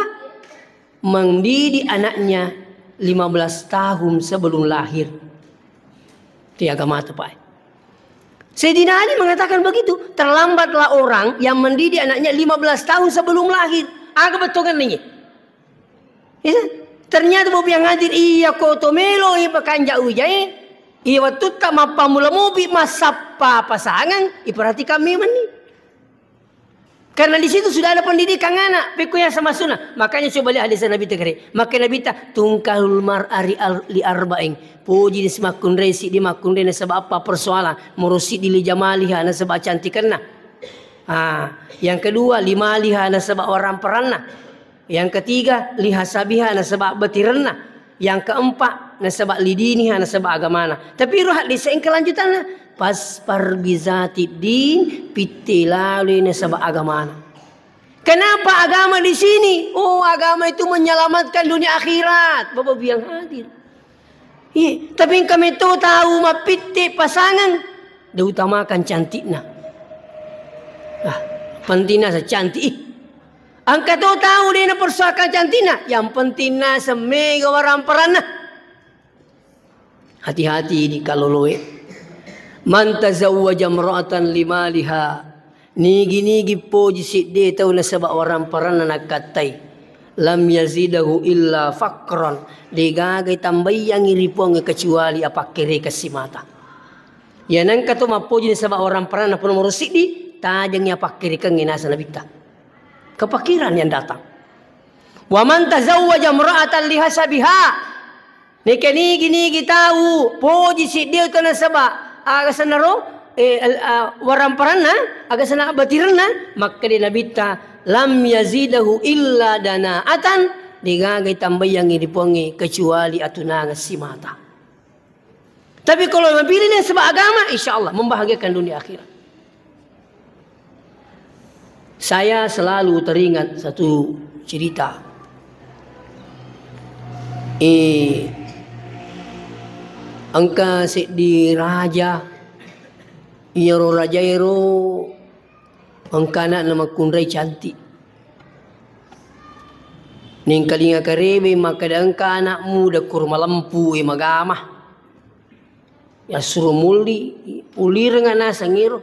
A: mendidik anaknya 15 tahun sebelum lahir. Itu agama tepat. Sayyidina Ali mengatakan begitu, terlambatlah orang yang mendidik anaknya 15 tahun sebelum lahir. Agak betul kan ini? Ternyata bobi yang hadir iya kotomelo iya pakanjak ujai. Iya waktu tak mapa mula mobi masapa pasangan, iperhatikan memang ni. Karena di situ sudah ada pendidikan anak, pekunya sama sunnah. Makanya coba lihat hadis Nabi tegari. Maka Nabi tak tungkahul mar'ari li arba'ing. Puji di semakun resi di makun rena sebab apa persoalan. Murusid di li jamaliha na sebab cantikanna. Yang kedua limaliha na sebab orang peranna. Yang ketiga lihasabiha na sebab betiranna. Yang keempat nasabak lidiniha nasabak agamana. Tapi ruhat di sein kelanjutannya pas parbizati din pitilawi nasabak agamana. Kenapa agama di sini? Oh, agama itu menyelamatkan dunia akhirat. Bapak yang hadir. Tapi kami tahu mapiti pasangan diutamakan cantiknya. Pentingnya secantik. Angka tahu dia nak persoalkan cantiknya. Yang pentingnya semega orang peranah. Hati-hati di kaloloe. Man tazawwaja imra'atan limaliha. Nigi-nigi po jisidde tau na sabak orang parana nakatai. Lam yazidahu illa fakran. Digagay tambayang iripong kecuali apa kere kasimata. Yanang kato mapoji ni sabak orang parana puno morosidi. Tajangnya apa kere kang inasa nabita. Kepakiran yang datang. Wa man tazawwaja imra'atan lihasabiha. Nigi-nigi tahu poji sidde tau na sabak. Aga sanaro waram parana aga sana batirna maka dia nabita lam yazidahu illa danaatan digagay tambayang iripongi kecuali atunanga si mata. Tapi kalau memilih dia sebab agama insyaallah membahagiakan dunia akhirat. Saya selalu teringat satu cerita. Angka di raja iro raja iro angka anak nama kundrai cantik ning kalinga karebe maka angka anak muda kurma lampu magama ya suruh muli pulir ngana sangiro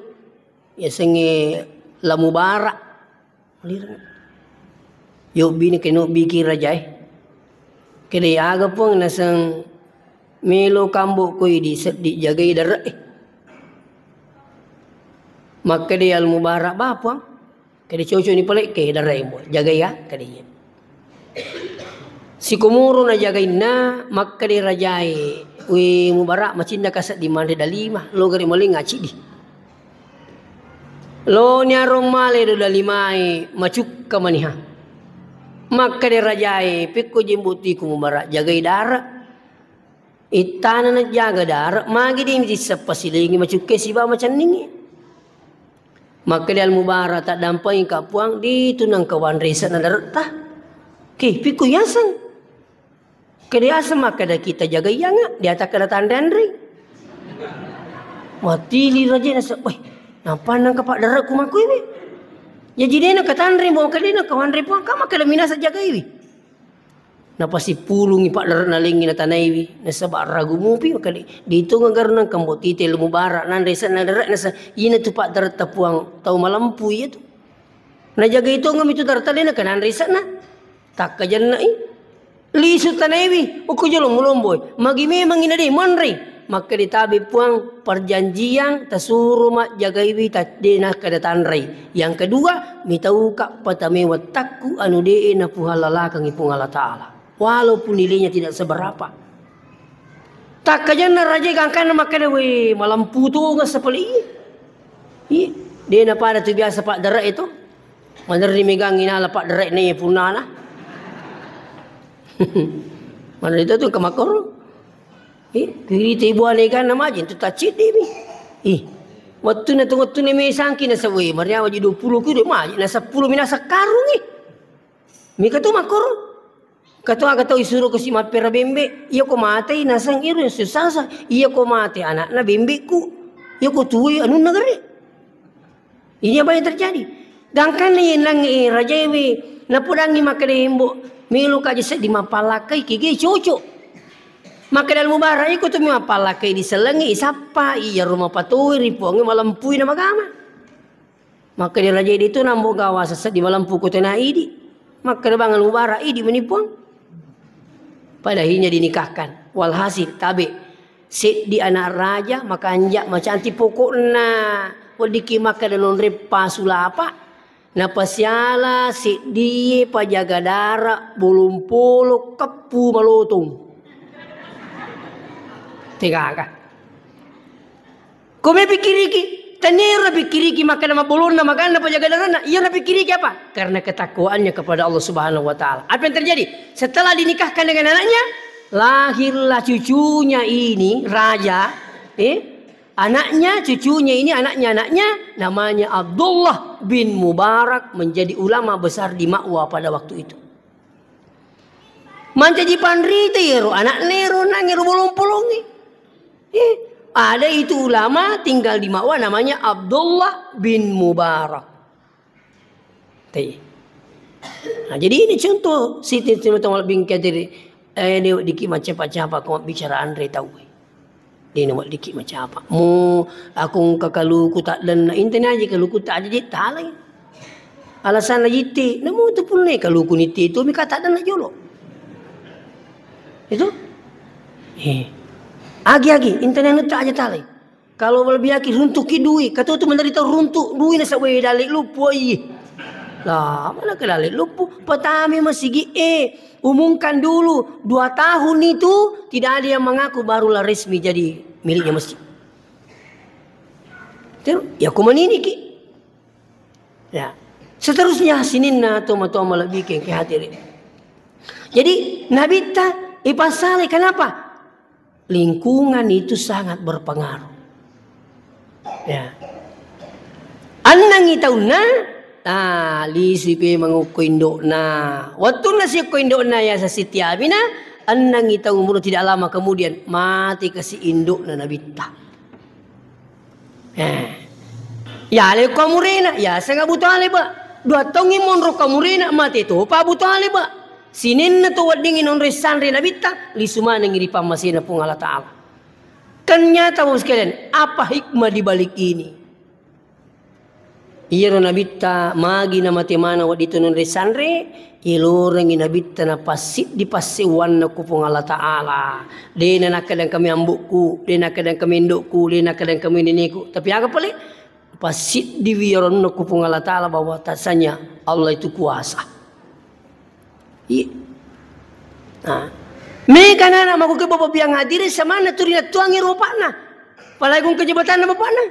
A: ya sange lamu bara pulir yo bini keno biki raja kede aga pong nasang melo kambo koy di jagai darat maka dia al mubarak bapa kede coco ni pelek ke darat mo jagai ya kede si kumuru na jagai na maka dia rajai we mubarak macinda kasat di mande dalima lo gari maling ngaci di lo nyarong male do dalimai macuk kamaniha maka dia rajai pikko jembuti ku mubarak jagai darat itana na jaga darat magi di mesti sepasilingi macuke siba macam ningi maka dia mubarak tak dampai kapuang di tunang kawan resa na darat tah ke piku yasan ke dia asam maka dah kita jaga yang dia tak kena tandandri mati li raja na weh napa nang kapak darat ku maku ini ya jadi na katandri mo ka dina kawan repuang kama kada minasa jaga iwi napa si pulungi pak darat na lingi na tanaiwi na sabak ragu mupi maka dito ngagar nang kambo titel mubarak nan resa na darat na sa ina tu pak darat tapuang tau malampu ya tu na jaga itu ngam itu darat na kanan resa na tak kajan na lisu tanaiwi uku jolong mulomboy magi memang ina de monre maka ditabi puang perjanjian tasuru mak jagaiwi tadena kada tanrai yang kedua mitau kak patame watakku anu de na puhalala kang ipung Allah taala walaupun nilainya tidak seberapa. Tak kajan na raja gangkan maka we malam putu nggak sepeli. Dia na pada tu biasa pak derak itu. Mana dimegangin ala pak derak ni punana. Mana itu tu kemakor. Kiri tibu anegan nama jen tu tacit dia. Waktu na ni mesangki na sawe maria waji 20 ku dia mah na 10 mina sakarung Mi katu makor. Kata isuruh ke si mapera bembe, iya ko mate nasang iru susasa, iya ko mate anak na bembe ku, iya ko tuwi anu negeri. Ini apa yang terjadi? Dangkan ni lang raja we, napudangi makade himbo, milu kaji set di mapalakai kiki cucu. Makadal mubarak ikut tu mapalakai di selengi isapa, iya rumah patui ripuangi malampui nama gama. Maka dia raja itu nambo gawa seset di malampu ko tenai di, maka bangal mubarak di menipuang. Pada akhirnya dinikahkan. Walhasil tabe sit di anak raja maka anjak macam anti pokokna wadiki maka danon repa sulapa na pasiala sit di pajaga darat bolong polo kepu malotong tegaka kome pikiriki tanira pikiriki maka nama bolong nama kan pajaga darat iya na pikiriki apa karena ketakwaannya kepada Allah Subhanahu wa taala. Apa yang terjadi setelah dinikahkan dengan anaknya lahirlah cucunya ini raja anaknya cucunya ini anaknya namanya Abdullah bin Mubarak menjadi ulama besar di Makwa pada waktu itu. Mancaji pandri tiro anak nero nangiro bolong polongi ada itu ulama tinggal di Makwa namanya Abdullah bin Mubarak. Nah, jadi ini contoh Siti Tinotamal bin Kadir diki macam apa kau bicara Andre tahu. Dia nak buat dikit macam apa? Mu aku kalau ku tak dan internet aja kalau ku tak ada dia tak lagi. Alasan lagi ti, namu tu pun ni kalau ku ni ti tu mi kata dan nak jolo. Itu? Agi internet tak aja tak lagi. Kalau lebih lagi runtuh ki duit, kata tu menderita runtuh duit nak sawe dalik lupa ye. Lah, mana ke dalik lupa? Pertama masih umumkan dulu 2 tahun itu tidak ada yang mengaku barulah resmi jadi miliknya masjid. Ya kuman ini ki. Ya. Seterusnya sininna toma-toma lebih ke hadirin. Jadi Nabi ta ipasale kenapa? Lingkungan itu sangat berpengaruh. Ya. Annang itauna lisi pe manguko indokna. Waktu nasi ko indokna ya sa sitiabina annang itau umur tidak lama kemudian mati kasih indokna Nabi ta. Ya le kamurena ya sanga buta ale ba. 2 tahun monro kamurena mati to pa buta ale ba. Sinin na to wadingin on resanre Nabi ta li sumana ngiri pamasina pung Allah Taala. Ternyata bos sekalian, apa hikmah di balik ini? Iya Nabi ta magi na matemana wadito non resanre ilorang Nabi ta na pasit di pasewan na kupung Allah Taala. Dena na kadang kami ambukku, dena kadang kami indukku, dena kadang kami neneku. Tapi agak pelik pasit di wiron na kupung Allah Taala bahwa tasanya Allah itu kuasa. Iya. Nah. Mereka anak maku ke bapak biang hadir sama na turina tuangi rupana. Palagi kung kejabatan na bapak na.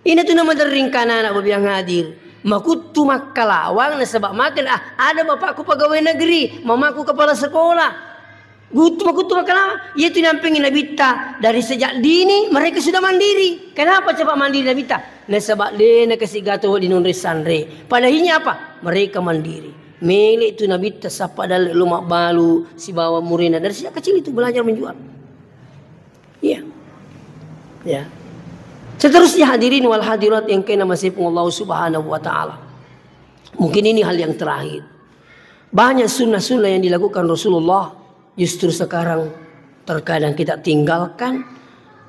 A: Ini tu nama deringkan anak bapak biang hadir. Maku tu makalawang na sebab makan ada bapakku pegawai negeri, mamaku kepala sekolah. Maku tu makalawang. Ia tu nampingin Nabi ta dari sejak dini mereka sudah mandiri. Kenapa cepat mandiri Nabi ta? Na sebab dia na kasih gato di non resanre. Padahinya apa? Mereka mandiri. Milik itu Nabi tasapa dalek lumak balu si bawa murina dari sejak kecil itu belajar menjual. Iya. Ya. Seterusnya hadirin wal hadirat yang kena masih pun Allah Subhanahu wa taala. Mungkin ini hal yang terakhir. Banyak sunnah-sunnah yang dilakukan Rasulullah justru sekarang terkadang kita tinggalkan,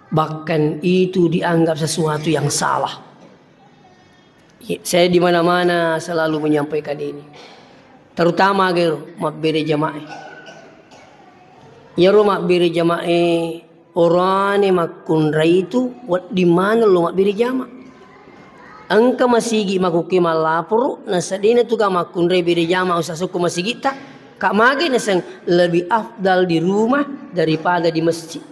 A: bahkan itu dianggap sesuatu yang salah. Saya di mana-mana selalu menyampaikan ini. Terutama gero makbere jamaah. Ya ro makbere jamaah orane makunra itu di mana lo makbere jamaah. Angka masigi makuki malapuru nasadina tu ka makunra bere jamaah usasuku masigi ta kak mage nasang lebih afdal di rumah daripada di masjid.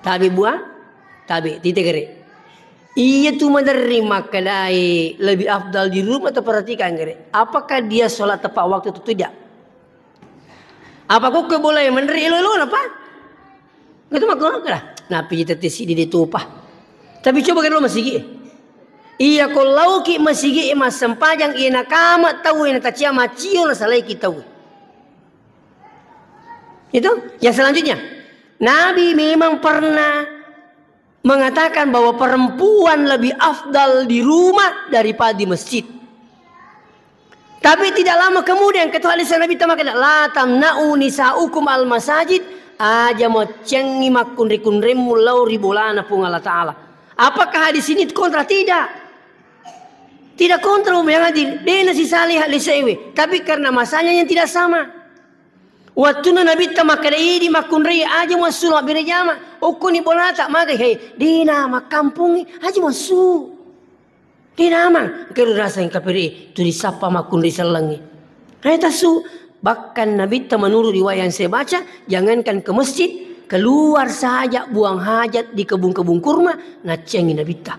A: Tabi buah, tabi titegere. Iya tu menerima kedai lebih afdal di rumah atau perhatikan gere. Apakah dia sholat tepat waktu itu tidak? Apa kau boleh menerima lo apa? Gitu mak kau lah. Napi tertesi di ditupah. Tapi coba kan lo masih iya kalau ki masih mas sempajang iya nakama tahu iya tachia macio na salai kita tahu. Itu yang selanjutnya. Nabi memang pernah mengatakan bahwa perempuan lebih afdal di rumah daripada di masjid. Tapi tidak lama kemudian ketua hadis Nabi tamakana la tamna'u nisa'ukum al masajid aja mau cengi makun remu lau ribolana pun Allah Ta'ala. Apakah hadis ini kontra? Tidak. Tidak kontra yang hadir. Dia nasi salih lisewe. Tapi karena masanya yang tidak sama. Waktu Nabi tamakana ini makun rei aja mau suruh berjama. Ukuni bolata magai hei di nama kampung aja mau su. Di nama kira rasa yang kapiri tu disapa makun rei selangi. Hai tasu bahkan Nabi menurut riwayat yang saya baca jangankan ke masjid keluar saja buang hajat di kebun-kebun kurma nacengi Nabi ta.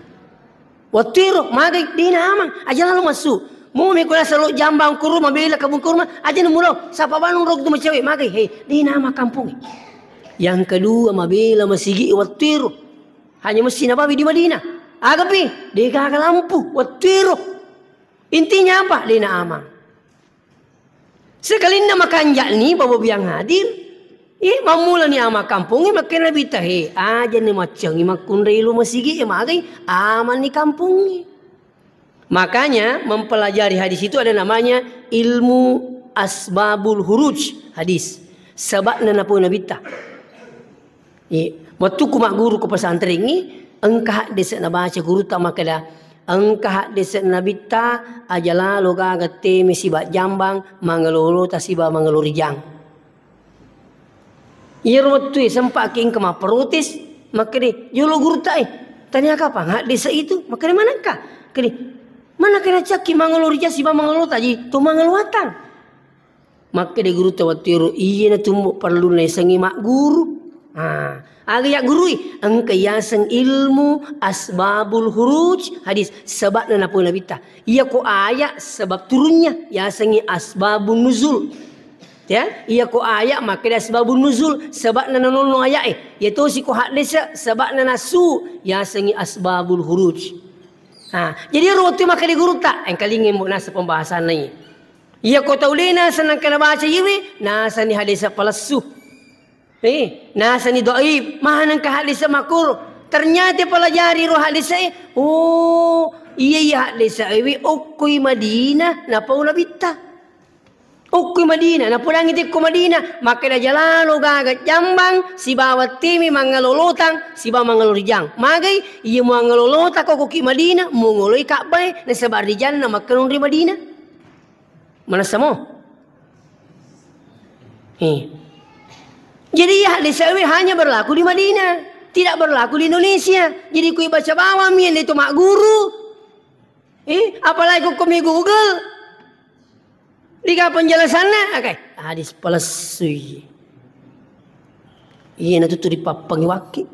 A: Waktu magai di nama aja lalu masuk. Mau mekula selalu jambang kurma bela kebun kurma aja numulau sapa banung rok tu macam magai hei di nama kampung. Yang kedua mabela masigi watiru hanya mesin apa di Madinah. Agapi di kakak lampu watiru. Intinya apa? Dina amang. Sekali nama kanjak ni bawa biang hadir. Mamula ni ama kampung makin Nabi tahe aja ni macam ni makun reilu masigi magai aman ni kampung ni. Makanya mempelajari hadis itu ada namanya ilmu asbabul huruj hadis. Sebab nana pun Nabi ta. Waktu ku mak guru ke pesantren ni, engkah desa na baca guru tak makada. Engkah desa na bitta ajala loga gate mesibat jambang mangalolo tasiba mangalurijang. Ia waktu sempat king kema protes makade jolo guru tak tanya kapan hak desa itu makade manakah? Kade mana kena caki mangalurijang siba mangalolo taji tu mangaluatan. Makade guru tak waktu iya na tumbuk perlu na sengi mak guru. Agak guru engkau yang ilmu asbabul huruj hadis sebab na pun nabita. Ia ko ayat sebab turunnya ya sengi asbabun nuzul. Ya, ia ko ayat maka dia asbabun nuzul sebab na nono ayat iaitu si ko hadis sebab na nasu ya sengi asbabul huruj. Jadi roti maka di guru tak engkau ingin buat nasa pembahasan ni. Ia ko tahu lena senang kena baca iwi nasa ni hadis palsu. Nasa ni doib mahanang ka hadis makur ternyata pelajari roh hadis iya hadis iwi ukui Madinah na paula bitta ukui Madinah na pulang itu ku Madinah maka dah jalan lo gagat jambang si bawa timi mangalolotang si bawa mangalurijang magai iya mangalolota ko ki Madinah mongoloi Ka'bah na sabar di jannah maka di Madinah mana samo Jadi hadis ini hanya berlaku di Madinah, tidak berlaku di Indonesia. Jadi kui baca bawah mien itu mak guru. Apalagi kami Google. Di kapan penjelasannya? Oke, hadis palsu. Iya nanti tu di papang waki.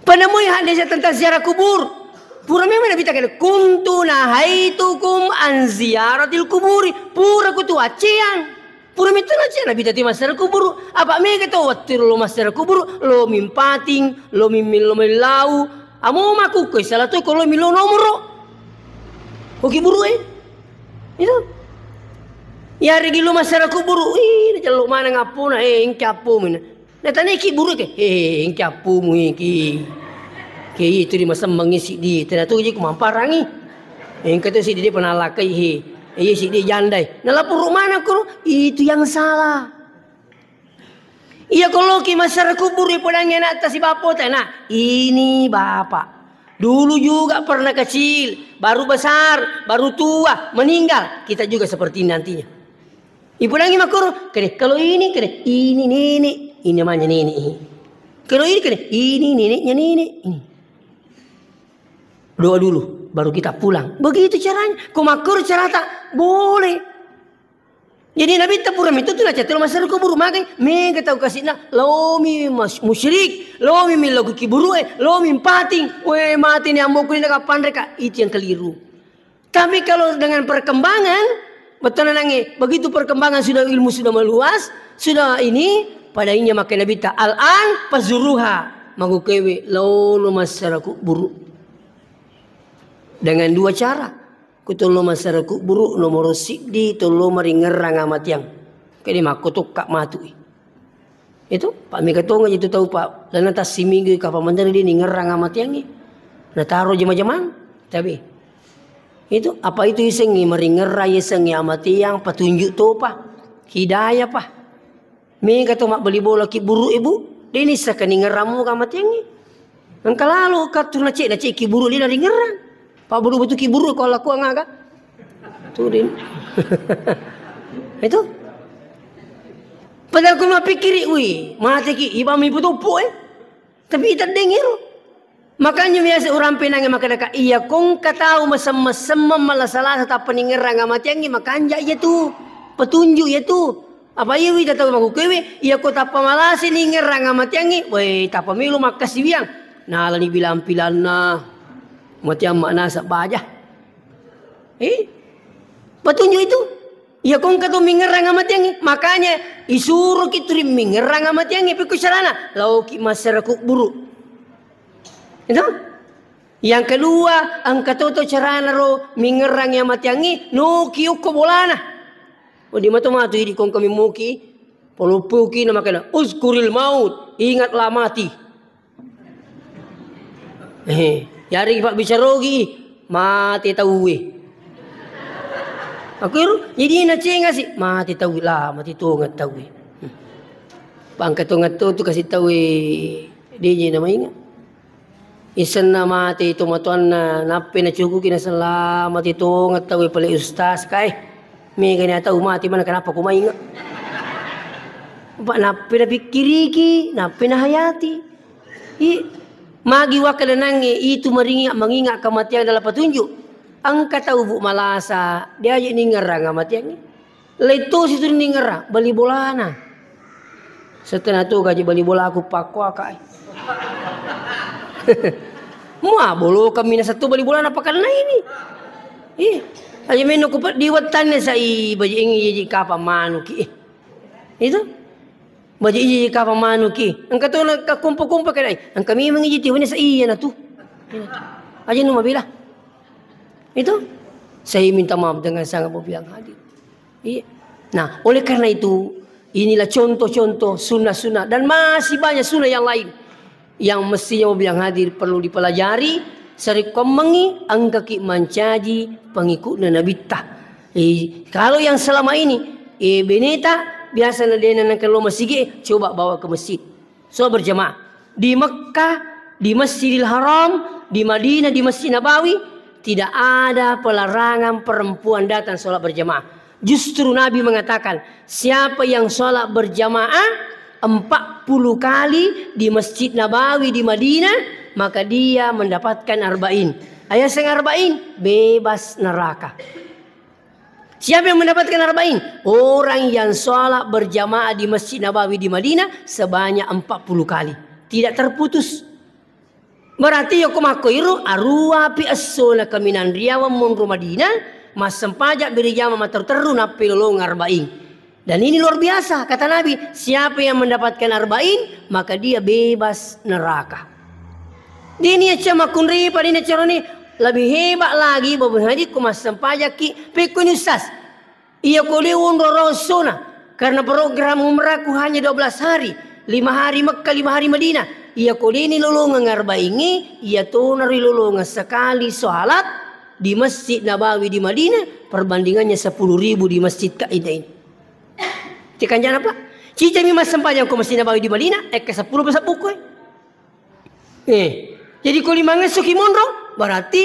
A: Penemui hadis tentang ziarah kubur. Pura memang Nabi kata kuntu nahaitukum an ziyaratil kuburi. Pura kutu aciang. Pura minta aja Nabi tadi masyarakat kubur. Apa mereka tahu waktu lo masyarakat kubur lo mimpating, lo mimil lo melau. Amo maku kau salah tu kalau milo nomor. Oke buru itu. Ya regi lo masyarakat kubur. Jaluk mana ngapuna engke apu mana. Nah tanya ki buru ke. Engke apu mu ki. Ki itu di masa mengisi di. Ternyata tu je kumamparangi. Engke tu si dia pernah lakai iya si dia jandai. Nah lapor mana kau? Itu yang salah. Iya kalau ki masyarakat kubur ipodangnya nak si bapak nah ini bapak. Dulu juga pernah kecil, baru besar, baru tua, meninggal. Kita juga seperti nantinya. Ipodangnya makor. Kalau ini ini nenek, ini namanya nenek. Kalau ini ini neneknya nenek. Ini. Doa dulu, baru kita pulang. Begitu caranya. Kau makor cara tak boleh. Jadi Nabi tapuram itu tu lah catul masyarakat kubur makai. Mereka tahu kasih nak. Lomi musyrik, lomi milagu kiburu, lomi pating. Mati ni ambo kuli nak kapan mereka. Itu yang keliru. Tapi kalau dengan perkembangan, betul nangi. Begitu perkembangan sudah ilmu sudah meluas, sudah ini padanya makai Nabi tak al-an pazuruha magukewe lalu masyarakat kubur. Dengan dua cara. Kutolo masyarakat buruk nomor sidi tolo meringerang amat yang. Kini mak kutuk kak matui. Itu Pak Mika Tonga itu tahu Pak. Dan atas si minggu kapal mandiri dia ngerang amat yang ni. Nah taruh jema-jeman. Tapi itu apa itu isengi meringerai isengi amat yang petunjuk tu Pak. Hidayah Pak. Mika tu mak beli bola ki buruk ibu. Dia ni sekani ngeramu amat yang ni. Engkau lalu kat tu nak cek ki buruk dia dari ngerang. Pak buru betul kiburu kalau aku angga. Turin. Itu. Padahal aku nak pikir, mati ki ibam ibu tu po Tapi kita dengar. Makanya biasa orang penang maka dekat iya kong katahu mesem-mesem malah salah satu peninggerang amat yang makanya ya tu petunjuk ya tu. Apa iya wi tahu aku kewe iya ko tapa malasi ningerang amat yang weh tapa milu makasih biang. Nah lani bilang pilana. Macam makna sabajah. Petunjuk itu. Ya kong kata mengerang amat yang makanya isuruh kita mengerang amat yang pikir sarana. Lau ki masyarakat buruk. Itu. Yang kedua, angkat toto carana ro mengerang amat yang no kiuk ko bolana. Di matu-matu di kong kami muki polupuki nama kena uzkuril maut, ingatlah mati. Yari Pak Bicarogi mati tahu Aku jadi nak cenga sih mati tahu lah mati tu ngat tahu. Pangkato-ngato tu kasih tahu DJ nama ingat. Isan na mati itu matuan na napi na cukup kina selamat itu ngatawi pala ustaz kay. May kanya tahu mati mana kenapa ku maingat. Pak napi na pikiriki, napi na hayati. Magi wakala nangi itu mengingat kematian dalam petunjuk. Ang kataw bu malasa dia aja ningerang kematian ni. Leto situ ningerang bali bola na. Setelah tu gaji bali bola aku pakwa kay. Mua bolo kami na satu bali bola na pakal na ini. Aja meno ko di watan sa baji ingi kapa manuki. Itu baji iji kapa manuki. Ang katulad ka kumpa-kumpa kanay. Ang kami mangiji wala sa iya na tu. Aja no mabila. Itu saya minta maaf dengan sangat berbiang hadir. Nah, oleh karena itu inilah contoh-contoh sunnah-sunnah dan masih banyak sunnah yang lain yang mestinya yang hadir perlu dipelajari sari kemengi angkaki mencaji pengikut Nabi tah. Kalau yang selama ini beneta biasa nadena nang kalau masjid coba bawa ke masjid. So berjamaah di Mekah, di Masjidil Haram, di Madinah, di Masjid Nabawi tidak ada pelarangan perempuan datang sholat berjamaah. Justru Nabi mengatakan siapa yang sholat berjamaah 40 kali di Masjid Nabawi di Madinah maka dia mendapatkan arba'in. Ayat sang arba'in bebas neraka. Siapa yang mendapatkan arba'in? Orang yang sholat berjamaah di Masjid Nabawi di Madinah sebanyak 40 kali. Tidak terputus. Berarti yo kumakoiru arua pi assola kaminan riawan munru Madinah mas sempajak beri jama mater teru napi lolong arba'in. Dan ini luar biasa kata Nabi, siapa yang mendapatkan arba'in maka dia bebas neraka. Dini cuma kunri pada ini cara ni lebih hebat lagi babu hadis kumas sempajak ki pekun ustaz. Ia kuliun rosona karena program umrahku hanya 12 hari, 5 hari Mekah, 5 hari Madinah. Ia kulini lolongan arba'ingi, ia tunari lolongan sekali salat di Masjid Nabawi di Madinah perbandingannya 10.000 di Masjid Kaidah ini. Cikan jana pula. Cica mi mas sempajang ko Masjid Nabawi di Madinah ke 10 besar buku. Jadi kalau 5 ngesuk monro berarti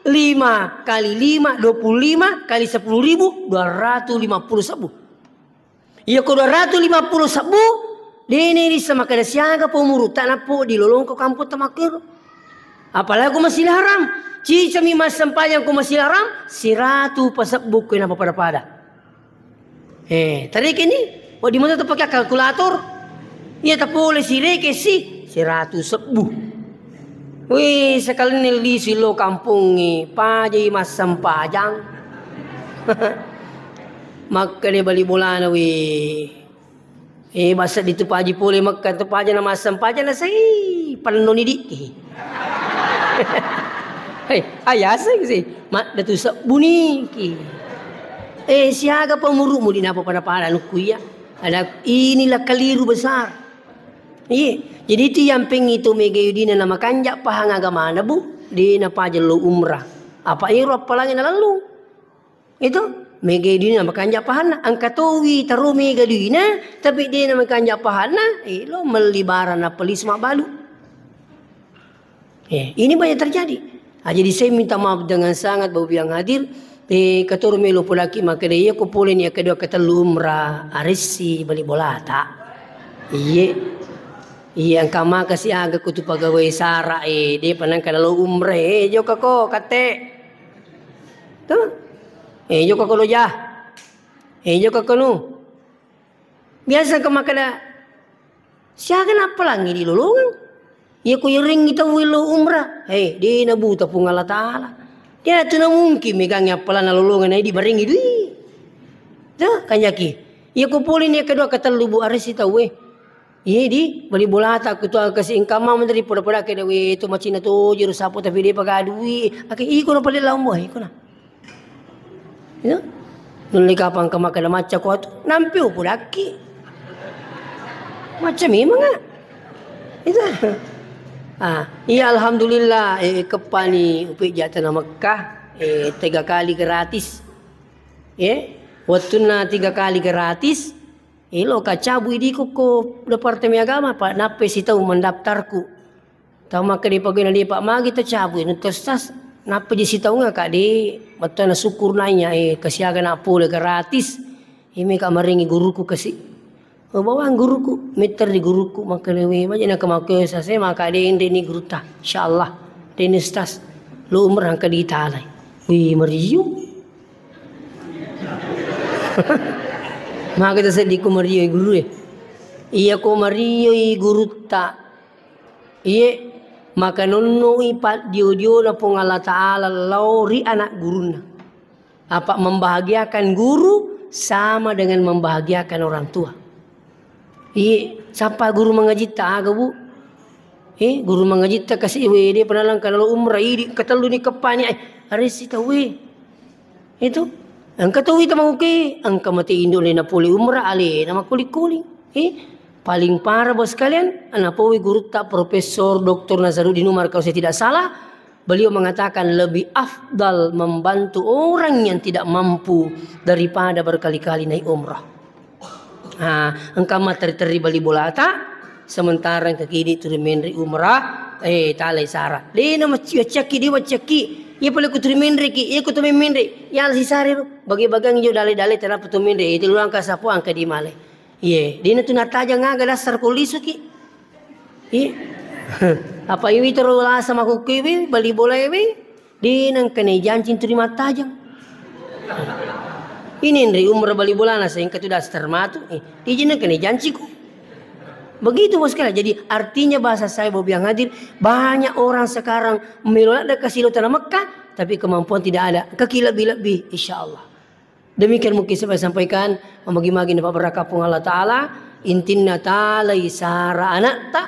A: 5 kali 5 25 kali 10.000 250 sabu. Iya ko 250 sabu dene di sama kada siaga pemurutan apa di lolong ke kampung tamakir. Apalagi ko Masjidil Haram. Cica mi mas sempajang ko Masjidil Haram 100 pasab buku na pada. Tadi kini di mana tu pakai kalkulator? Ia tak boleh sireke si 100 sebu. Wih sekali ni silo kampung ni pajai masam pajang. Maka ni balik bola na wih. Basa dito paji pole maka tu pajang na masam pajang na say panon ni di. Ayah sih mak datu sebu ni ki. Siaga pemuruk mu di napa pada nukuya. Ada inilah keliru besar. Jadi itu yang pengen itu megayudina nama kanjak pahang agama na bu di napa jelo umrah. Apa iru apa lagi na lalu? Itu megayudina nama kanjak pahana angkatowi taru megayudina tapi di nama kanjak pahana lo melibaran na pelis mak balu. Ini banyak terjadi. Jadi saya minta maaf dengan sangat bagi yang hadir. Katur melo pulaki maka dia ko pulin ya kedua kata lumrah arisi balik bola tak. Iya kama kasih aga kutu pegawai sara dia panang kada lo umrah jo kako kate. Tuh. Jo kako lo jah. Jo kako nu. Biasa kama kada siaga apa lagi di lolongan. Iya ko yering kita wilo umrah. Dia nabuta pung Allah Taala. Dia tu na mungkin megangnya pala na lolongan ay di baring itu. Dah kanyaki. Ia kumpulin dia kedua kata lubu aris ita we. Iya di bali bola tak kutu kasi ingkama menteri pada kada we tu macina tu juru sapu tapi dia pagadui. Aki iko na pala lambo iko na. Ya. Nuli kapang kama kada maca ko tu nampiu pulaki. Macam memang ah. Itu. Iya alhamdulillah kepani upi jatah Mekah 3 kali gratis. Waktu na 3 kali gratis Ilo kacabu idiku ko Departemen Agama Pak nape si tahu mendaftarku. Tahu maka di pagi Pak magi tercabu ini testas nape di si tahu nggak Kak di betul na syukur nanya kesiagan apa le gratis. Ini kak maringi guruku kasih. Bawaan guruku meter di guruku maka lewe macam nak kemakai saya maka di ini guru ta insyaallah ini stas lu umrah ke di talai. Wih meriu. Maka kita sedih ko mariyo guru iya ko mariyo guru ta iya maka nonno ipat dio na pong Allah Ta'ala lauri anak guruna apa membahagiakan guru sama dengan membahagiakan orang tua iya siapa guru mengaji tak bu guru mengaji tak kasih dia pernah langkah lalu umrah ini ketelu ni kepani hari sita itu angka tahu itu mau ke angka mati Indo le Napoli umrah ale nama kuli paling parah bos kalian anak pawi guru tak Profesor Dr. Nazarudin Umar kalau saya tidak salah beliau mengatakan lebih afdal membantu orang yang tidak mampu daripada berkali-kali naik umrah. Angka materi bali bolata sementara yang kekini turun menri umrah talai sara le nama ceki dia ceki ia boleh kuturi mindri ki, ia kuturi mindri. Ya si sari bagi-bagang jo dale-dale tanah putu mindri. Itu luang kasapu angka di male. Iya, dia tu nataja ngaga dasar kulisu ki. Iya, apa ini terus sama kukiwi bali bola ini. Dia nang kena janji terima tajang. Ini ndri umur bali bola nasa yang ketu dasar matu. Dia nang kena janji ku. Begitu bos sekalian. Jadi artinya bahasa saya Bob yang hadir banyak orang sekarang melolak dan kasih tanah Mekah tapi kemampuan tidak ada. Kekilap-bilap insyaallah. Demikian mungkin saya sampaikan membagi-bagi dapat berkah pun Allah Taala intinna ta'ala isara anak tak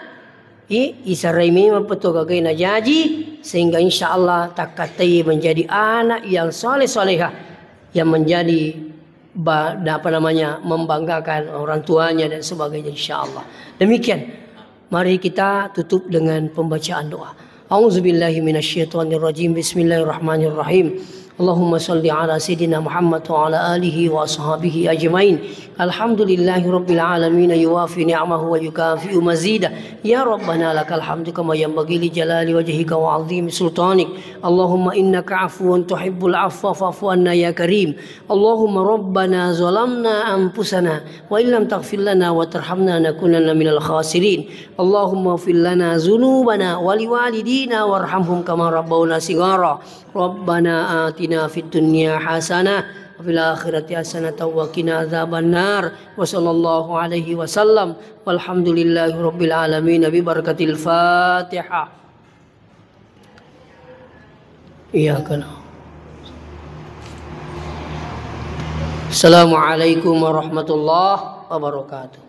A: isara ini mempetuk gagai najaji sehingga insyaallah tak katai menjadi anak yang soleh-solehah yang menjadi membanggakan orang tuanya dan sebagainya insyaallah. Demikian mari kita tutup dengan pembacaan doa. A'udzubillahi minasyaitonirrajim. Bismillahirrahmanirrahim. Allahumma salli ala sayyidina Muhammad wa ala alihi wa ashabihi ajmain. Alhamdulillahi rabbil alamin yuwafi ni'amahu wa yukafi'u mazida. Ya Rabbana lakal hamdu kama yanbaghi li jalali wajhika wa 'azimi sultanik. Allahumma innaka 'afuwun tuhibbul 'afwa fa'fu anna ya karim. Allahumma rabbana zalamna anfusana wa illam taghfir lana wa tarhamna nakunanna minal khasirin. Allahumma ighfir lana dzunubana wa liwalidina warhamhum kama rabbawna shighara. Rabbana atina fid dunya hasanah wa fil akhirati hasanatan wa qina adzabannar. Wa sallallahu alaihi wasallam walhamdulillahi rabbil alamin bi barakatil Fatihah. Iyyaka na'budu. Assalamualaikum warahmatullahi wabarakatuh.